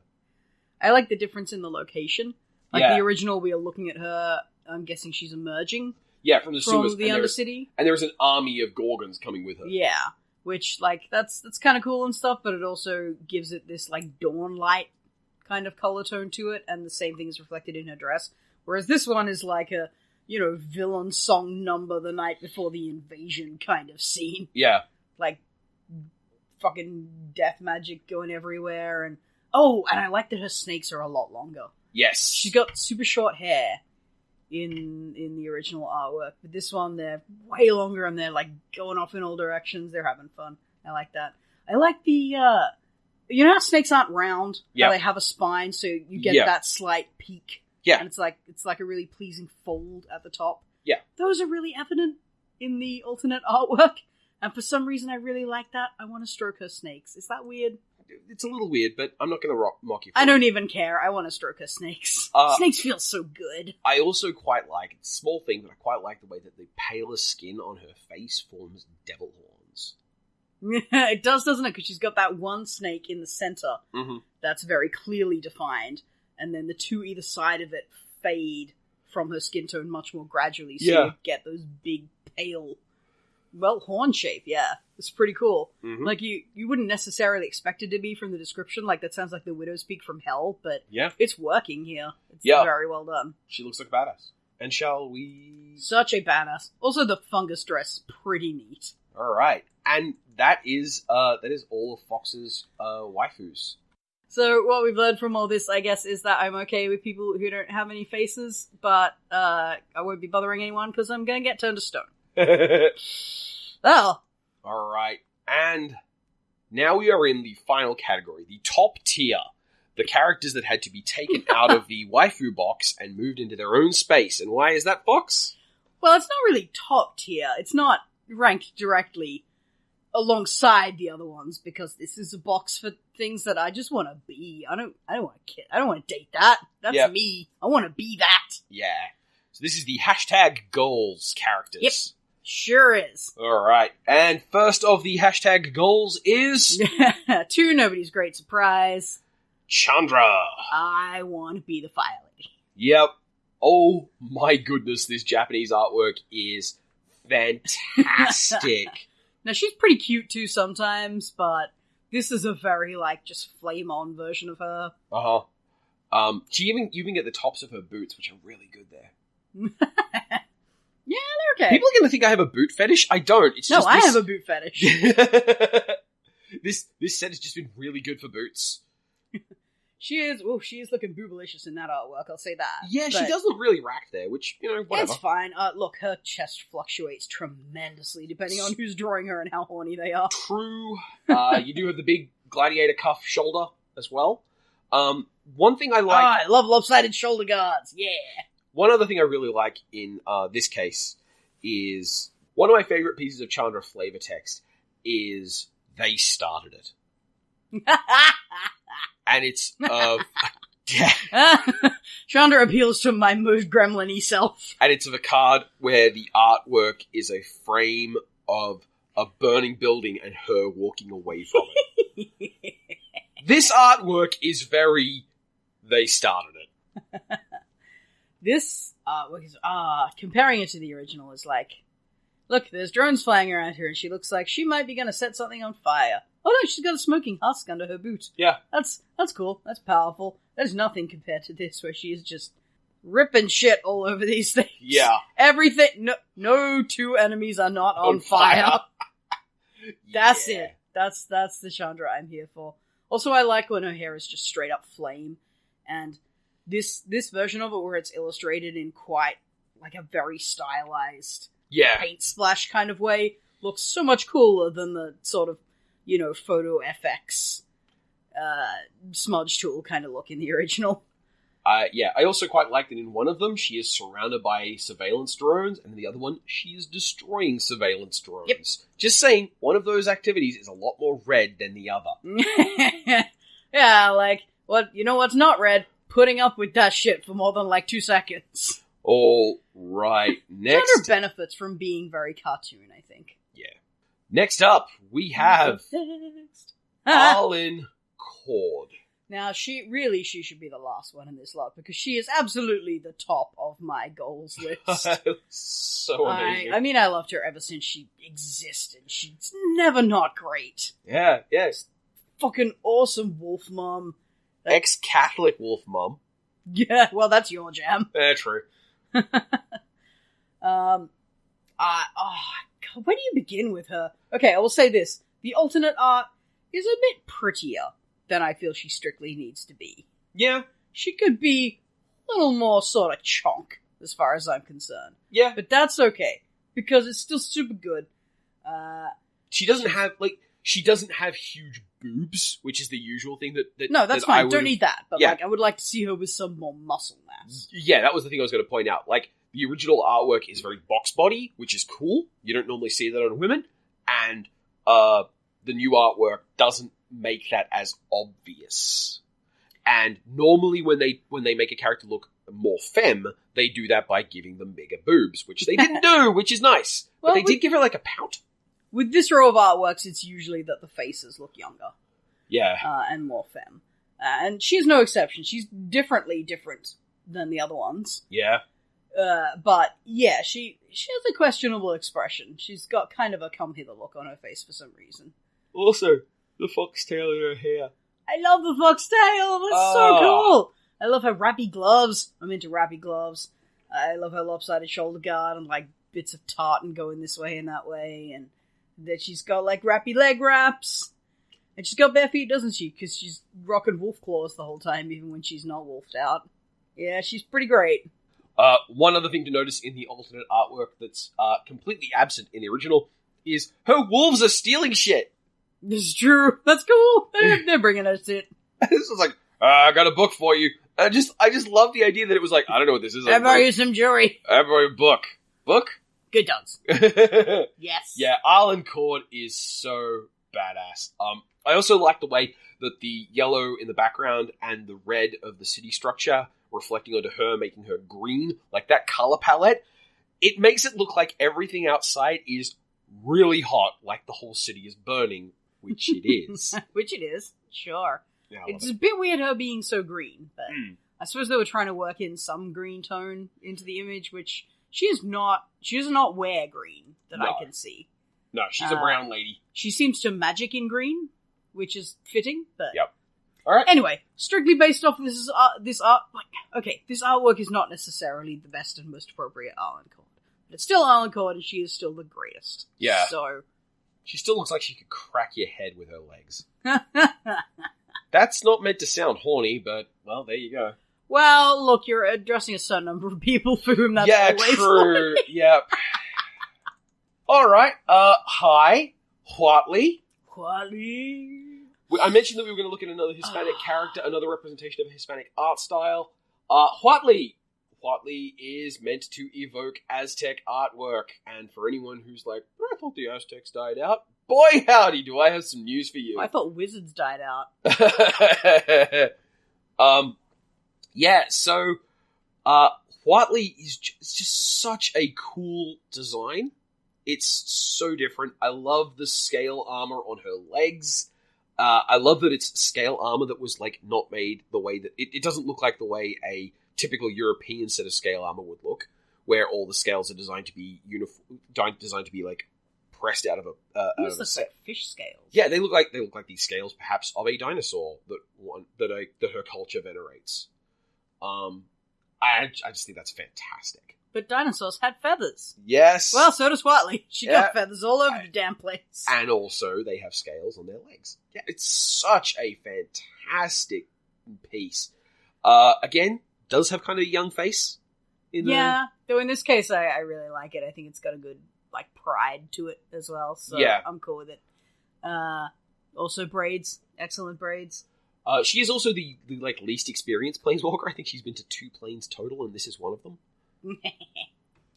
I like the difference in the location. The original, we are looking at her. I'm guessing she's emerging. Yeah, from the sewers. From the Undercity. And there's an army of Gorgons coming with her. Yeah, which, that's kind of cool and stuff, but it also gives it this, dawn light kind of color tone to it, and the same thing is reflected in her dress. Whereas this one is like a, villain song number the night before the invasion kind of scene. Yeah. Like, fucking death magic going everywhere, and I like that her snakes are a lot longer. Yes. She's got super short hair in the original artwork, but this one, they're way longer, and they're, like, going off in all directions. They're having fun. I like that. I like the, you know how snakes aren't round? Yeah. How they have a spine, so you get that slight peak. Yeah. And it's like a really pleasing fold at the top. Yeah. Those are really evident in the alternate artwork, and for some reason I really like that. I want to stroke her snakes. Is that weird? It's a little weird, but I'm not going to mock you for I it. don't even care. I want to stroke her snakes. Snakes feel so good. I also quite like, it's a small thing, but I quite like the way that the paler skin on her face forms devil horns. It does, doesn't it? Because she's got that one snake in the center that's very clearly defined, and then the two either side of it fade from her skin tone much more gradually, so you get those big, pale, horn shape, It's pretty cool. Mm-hmm. Like, you wouldn't necessarily expect it to be from the description, like, that sounds like the Widow's Peak from Hell, but it's working here. It's very well done. She looks like a badass. And shall we... Such a badass. Also, the fungus dress, pretty neat. Alright. And that is all of Fox's waifus. So what we've learned from all this, I guess, is that I'm okay with people who don't have any faces, but I won't be bothering anyone because I'm going to get turned to stone. Oh. Alright. And now we are in the final category, the top tier. The characters that had to be taken out of the waifu box and moved into their own space. And why is that, Fox? Well, it's not really top tier. It's not ranked directly alongside the other ones, because this is a box for things that I just want to be. I don't want to kid. I don't want to date that. That's me. I want to be that. Yeah. So this is the hashtag goals characters. Yep. Sure is. Alright. And first of the hashtag goals is... to nobody's great surprise, Chandra. I want to be the Fire Lady. Yep. Oh my goodness, this Japanese artwork is fantastic. Now, she's pretty cute too sometimes, but this is a very, just flame-on version of her. Uh-huh. You even get the tops of her boots, which are really good there. Yeah, they're okay. People are going to think I have a boot fetish. I don't. It's just I have a boot fetish. This set has just been really good for boots. She is looking boobalicious in that artwork, I'll say that. Yeah, she does look really racked there, which, whatever. It's fine. Look, her chest fluctuates tremendously depending on who's drawing her and how horny they are. True. You do have the big gladiator cuff shoulder as well. One thing I like... I love lopsided shoulder guards, yeah! One other thing I really like in this case is... One of my favorite pieces of Chandra flavor text is, they started it. And it's Chandra appeals to my most gremlin-y self. And it's of a card where the artwork is a frame of a burning building and her walking away from it. This artwork is very... They started it. This artwork is... comparing it to the original is like... Look, there's drones flying around her and she looks like she might be going to set something on fire. Oh no, she's got a smoking husk under her boot. Yeah. That's cool. That's powerful. There's nothing compared to this where she is just ripping shit all over these things. Yeah. Everything. No two enemies are not on fire. That's it. That's the Chandra I'm here for. Also, I like when her hair is just straight up flame. And this version of it where it's illustrated in quite like a very stylized paint splash kind of way looks so much cooler than the sort of, photo FX smudge tool kind of look in the original. I also quite like that in one of them, she is surrounded by surveillance drones, and in the other one, she is destroying surveillance drones. Yep. Just saying, one of those activities is a lot more red than the other. Yeah, what's not red? Putting up with that shit for more than 2 seconds. All right, next... Chandra benefits from being very cartoon, I think. Yeah. Next up, we have... Talen Cord. Now, she should be the last one in this lot, because she is absolutely the top of my goals list. So amazing. I mean, I loved her ever since she existed. She's never not great. Yeah, yes. Fucking awesome wolf mom. Ex-Catholic wolf mom. Yeah, well, that's your jam. True. God, where do you begin with her? Okay, I will say this. The alternate art is a bit prettier than I feel she strictly needs to be. Yeah. She could be a little more sort of chonk, as far as I'm concerned. Yeah. But that's okay, because it's still super good. She doesn't have huge boobs, which is the usual thing that no, that's that fine. Don't need that. But, Yeah. I would like to see her with some more muscle mass. Yeah, that was the thing I was going to point out. Like, the original artwork is very box body, which is cool. You don't normally see that on women. And the new artwork doesn't make that as obvious. And normally when they make a character look more femme, they do that by giving them bigger boobs, which they didn't do, which is nice. Well, but they did give her like a pout. With this row of artworks, it's usually that the faces look younger. Yeah. And more femme. And she's no exception. She's different than the other ones. Yeah. But, yeah, she has a questionable expression. She's got kind of a come-hither look on her face for some reason. Also, the foxtail in her hair. I love the foxtail! That's so cool! I love her wrappy gloves. I'm into wrappy gloves. I love her lopsided shoulder guard and, bits of tartan going this way and that way. And that she's got, wrappy leg wraps. And she's got bare feet, doesn't she? Because she's rocking wolf claws the whole time, even when she's not wolfed out. Yeah, she's pretty great. One other thing to notice in the alternate artwork that's completely absent in the original is her wolves are stealing shit. This is true. That's cool. They're bringing us it. This was like, I got a book for you. I just love the idea that it was like, I don't know what this is. I borrow you some jewelry. I borrow you a book. Book? Good dogs. Yes. Yeah, Arlen Cord is so badass. I also like the way that the yellow in the background and the red of the city structure reflecting onto her, making her green, like that color palette, it makes it look like everything outside is really hot, like the whole city is burning, which it is. Which it is, sure. Yeah, it's a bit weird her being so green, but I suppose they were trying to work in some green tone into the image, which she does not wear green that I can see. No, she's a brown lady. She seems to magic in green, which is fitting, but... Yep. Alright. Anyway, strictly based off this artwork is not necessarily the best and most appropriate Arlen Cord. But it's still Arlen Cord, and she is still the greatest. Yeah. So... She still looks like she could crack your head with her legs. That's not meant to sound horny, but, well, there you go. Well, look, you're addressing a certain number of people for whom that's always true. Yep. Alright, hi, Whatley. Whatley. I mentioned that we were going to look at another Hispanic character, another representation of a Hispanic art style. Whatley. Whatley is meant to evoke Aztec artwork, and for anyone who's like, I thought the Aztecs died out, boy howdy, do I have some news for you. I thought wizards died out. Yeah, so, Whatley is just such a cool design. It's so different. I love the scale armor on her legs. I love that it's scale armor that was, not made the way that... It doesn't look like the way a typical European set of scale armor would look, where all the scales are designed to be pressed out of a set. Fish scales. Yeah, they look like these scales, perhaps, of a dinosaur that her culture venerates. I just think that's fantastic. But dinosaurs had feathers. Yes. Well, so does Whatley. She got feathers all over the damn place. And also, they have scales on their legs. Yeah, it's such a fantastic piece. Again, does have kind of a young face. Though in this case, I really like it. I think it's got a good, pride to it as well. So yeah. I'm cool with it. Also braids. Excellent braids. She is also the least experienced Planeswalker. I think she's been to 2 planes total, and this is one of them.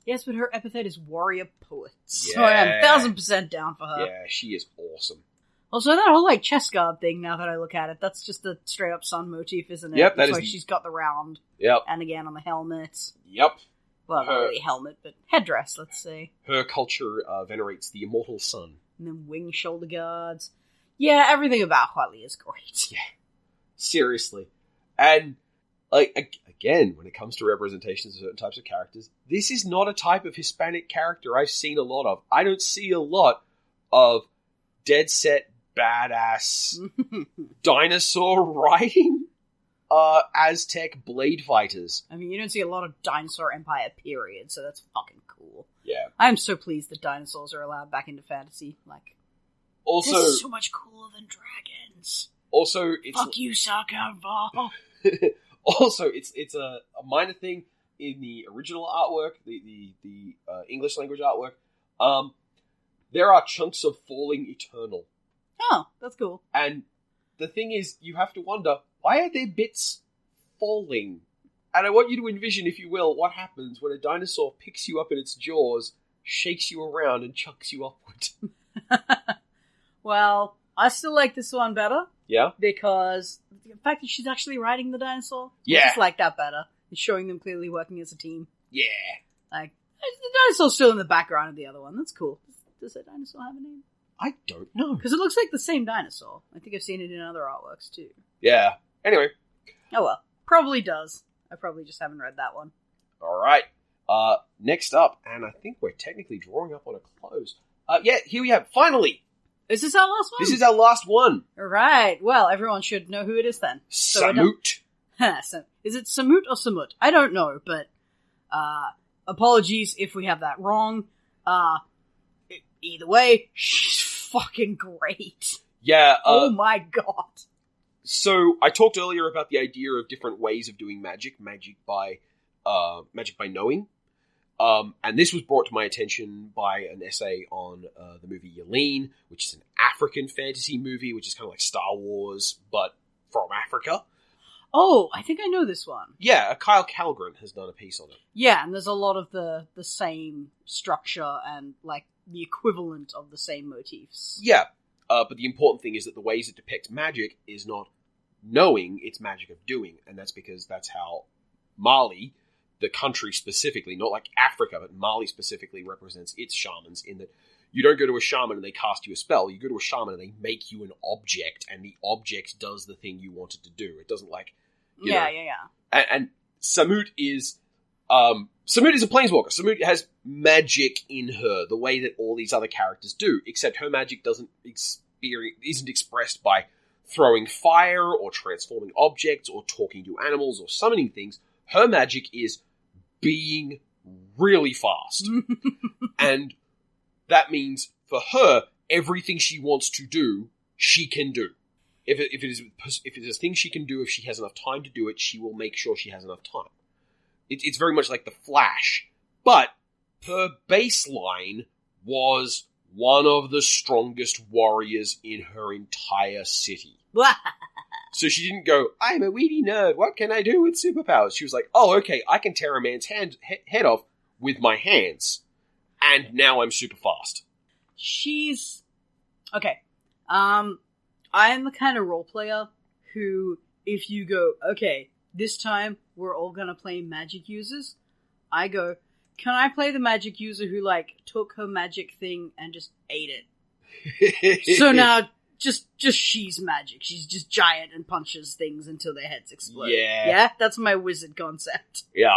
Yes, but her epithet is warrior poet. Yeah. So I am 1000% down for her. Yeah, she is awesome. Also, that whole chest guard thing, now that I look at it, that's just the straight up sun motif, isn't it? Yep, that's why she's got the round. Yep. And again on the helmet. Yep. Well, not really helmet, but headdress, let's say. Her culture venerates the immortal sun. And then wing shoulder guards. Yeah, everything about Whatley is great. Yeah. Seriously. And, again, when it comes to representations of certain types of characters, this is not a type of Hispanic character I've seen a lot of. I don't see a lot of dead set, badass dinosaur riding. Aztec blade fighters. I mean, you don't see a lot of Dinosaur Empire period, so that's fucking cool. Yeah. I'm so pleased that dinosaurs are allowed back into fantasy. Like, Also, this is so much cooler than dragons. Also, it's... Fuck you, Sarkova. Also, it's a minor thing in the original artwork, the English language artwork. There are chunks of falling eternal. Oh, that's cool. And the thing is, you have to wonder, why are there bits falling? And I want you to envision, if you will, what happens when a dinosaur picks you up in its jaws, shakes you around, and chucks you upward. Well, I still like this one better. Yeah? Because the fact that she's actually riding the dinosaur, Yeah. I just like that better. It's showing them clearly working as a team. Yeah. Like, the dinosaur's still in the background of the other one. That's cool. Does that dinosaur have a name? I don't know. Because it looks like the same dinosaur. I think I've seen it in other artworks, too. Yeah. Anyway. Oh well. Probably does. I probably just haven't read that one. Alright. Next up, and I think we're technically drawing up on a close. Yeah, here we have, finally! Is this our last one? This is our last one. Alright. Well, everyone should know who it is then. Smoot. So, is it Smoot or Samut? I don't know, but apologies if we have that wrong. Either way, she's fucking great. Yeah. Oh my god. So I talked earlier about the idea of different ways of doing magic by knowing. And this was brought to my attention by an essay on the movie Yelene, which is an African fantasy movie, which is kind of like Star Wars, but from Africa. Oh, I think I know this one. Yeah, Kyle Calgren has done a piece on it. Yeah, and there's a lot of the same structure and, like, the equivalent of the same motifs. Yeah, but the important thing is that the ways it depicts magic is not knowing, it's magic of doing. And that's because that's how Mali, the country specifically, not like Africa, but Mali specifically represents its shamans, in that you don't go to a shaman and they cast you a spell. You go to a shaman and they make you an object, and the object does the thing you want it to do. It doesn't like... Yeah. And Samut is a planeswalker. Samut has magic in her, the way that all these other characters do, except her magic isn't expressed by throwing fire or transforming objects or talking to animals or summoning things. Her magic is being really fast. And that means for her, everything she wants to do, she can do. If it is a thing she can do, if she has enough time to do it, she will make sure she has enough time. It's very much like the Flash, but her baseline was one of the strongest warriors in her entire city. So she didn't go, I'm a weedy nerd, what can I do with superpowers? She was like, oh, okay, I can tear a man's head off with my hands, and now I'm super fast. She's... Okay. I am the kind of role player who, if you go, okay, this time we're all gonna play magic users, I go, can I play the magic user who, like, took her magic thing and just ate it? So now, just she's magic. She's just giant and punches things until their heads explode. Yeah. Yeah? That's my wizard concept. Yeah.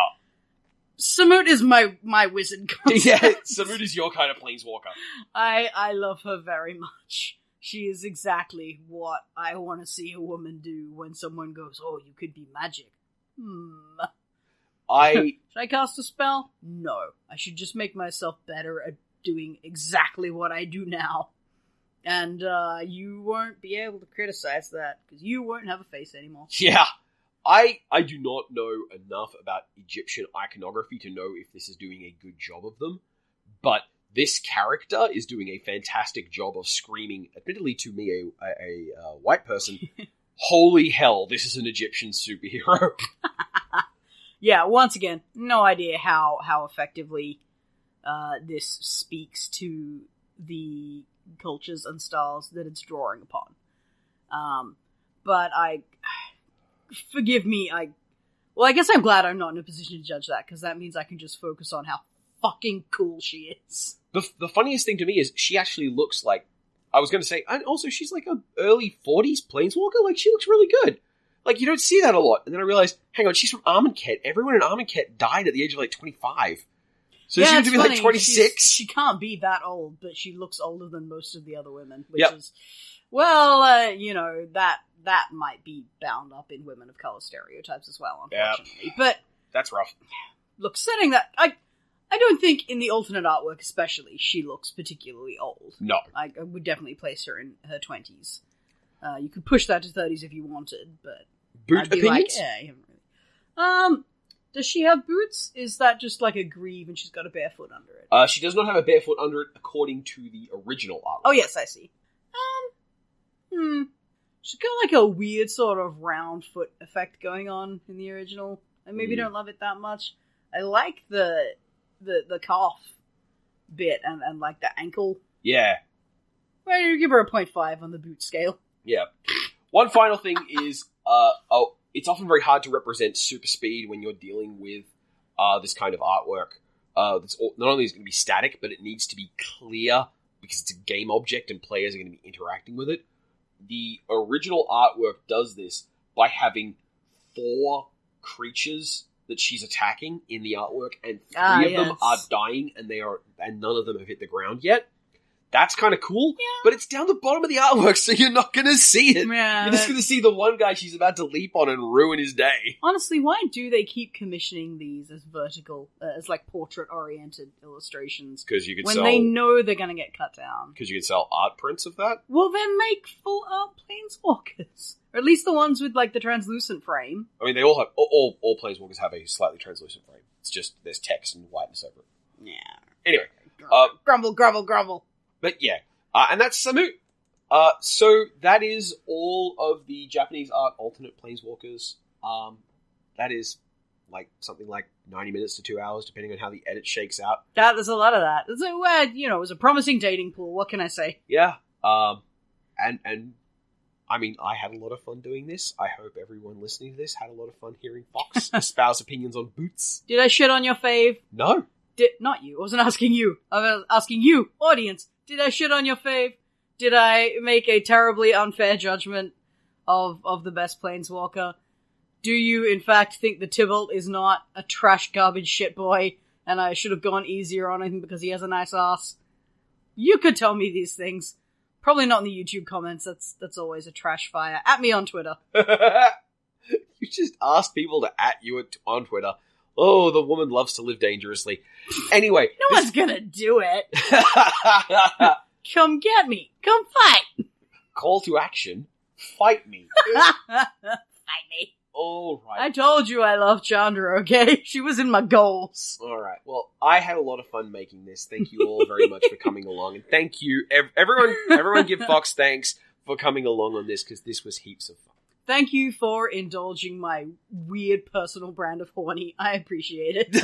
Samut is my wizard concept. Yeah, Samut is your kind of planeswalker. I love her very much. She is exactly what I want to see a woman do when someone goes, oh, you could be magic. Should I cast a spell? No. I should just make myself better at doing exactly what I do now. And you won't be able to criticize that, because you won't have a face anymore. Yeah. I do not know enough about Egyptian iconography to know if this is doing a good job of them, but this character is doing a fantastic job of screaming, admittedly to me, a white person, holy hell, this is an Egyptian superhero. Yeah, once again, no idea how effectively this speaks to the cultures and styles that it's drawing upon. But forgive me, I guess I'm glad I'm not in a position to judge that, because that means I can just focus on how fucking cool she is. The funniest thing to me is she actually looks like, I was going to say, and also she's like a early 40s planeswalker. Like, she looks really good. Like, you don't see that a lot. And then I realized, hang on, she's from Amonkhet. Everyone in Amonkhet died at the age of, like, 25. So she seems to be like 26. She can't be that old, but she looks older than most of the other women, which Yep. is, well, you know, that might be bound up in women of color stereotypes as well, unfortunately. Yep. But That's rough. look, setting that, I don't think in the alternate artwork especially she looks particularly old. No. I would definitely place her in her 20s. You could push that to 30s if you wanted, but Boot I'd be opinions? like, yeah, you haven't really. Does she have boots? Is that just like a greave and she's got a barefoot under it? She does not have a barefoot under it according to the original art. Oh yes, I see. She's got like a weird sort of round foot effect going on in the original. I maybe don't love it that much. I like the calf bit and like the ankle. Yeah. Well, you give her a 0.5 on the boot scale. Yeah. One final thing is, it's often very hard to represent super speed when you're dealing with this kind of artwork. Not only is it going to be static, but it needs to be clear because it's a game object and players are going to be interacting with it. The original artwork does this by having 4 creatures that she's attacking in the artwork, and 3 of them are dying, and none of them have hit the ground yet. That's kind of cool, but it's down the bottom of the artwork, so you're not going to see it. Yeah, you're just going to see the one guy she's about to leap on and ruin his day. Honestly, why do they keep commissioning these as vertical, as like portrait-oriented illustrations? Because you could when sell... they know they're going to get cut down. Because you could sell art prints of that? Well, then make full-art Planeswalkers. Or at least the ones with, like, the translucent frame. I mean, they all have... All Planeswalkers have a slightly translucent frame. It's just there's text and whiteness over it. Yeah. Anyway. Grumble. But yeah, and that's Smoot. So that is all of the Japanese art alternate Planeswalkers. That is something like 90 minutes to 2 hours, depending on how the edit shakes out. There's a lot of that. It's it was a promising dating pool. What can I say? Yeah. And I mean, I had a lot of fun doing this. I hope everyone listening to this had a lot of fun hearing Fox espouse opinions on boots. Did I shit on your fave? No. Not you. I wasn't asking you. I was asking you, audience. Did I shit on your fave? Did I make a terribly unfair judgment of the best Planeswalker? Do you, in fact, think the Tybalt is not a trash garbage shit boy, and I should have gone easier on him because he has a nice ass? You could tell me these things. Probably not in the YouTube comments. That's always a trash fire. At me on Twitter. You just asked people to at you on Twitter. Oh, the woman loves to live dangerously. Anyway. No one's gonna do it. Come get me. Come fight. Call to action. Fight me. Fight me. All right. I told you I love Chandra, okay? She was in my goals. All right. Well, I had a lot of fun making this. Thank you all very much for coming along. And thank you. Everyone give Fox thanks for coming along on this, because this was heaps of fun. Thank you for indulging my weird personal brand of horny. I appreciate it.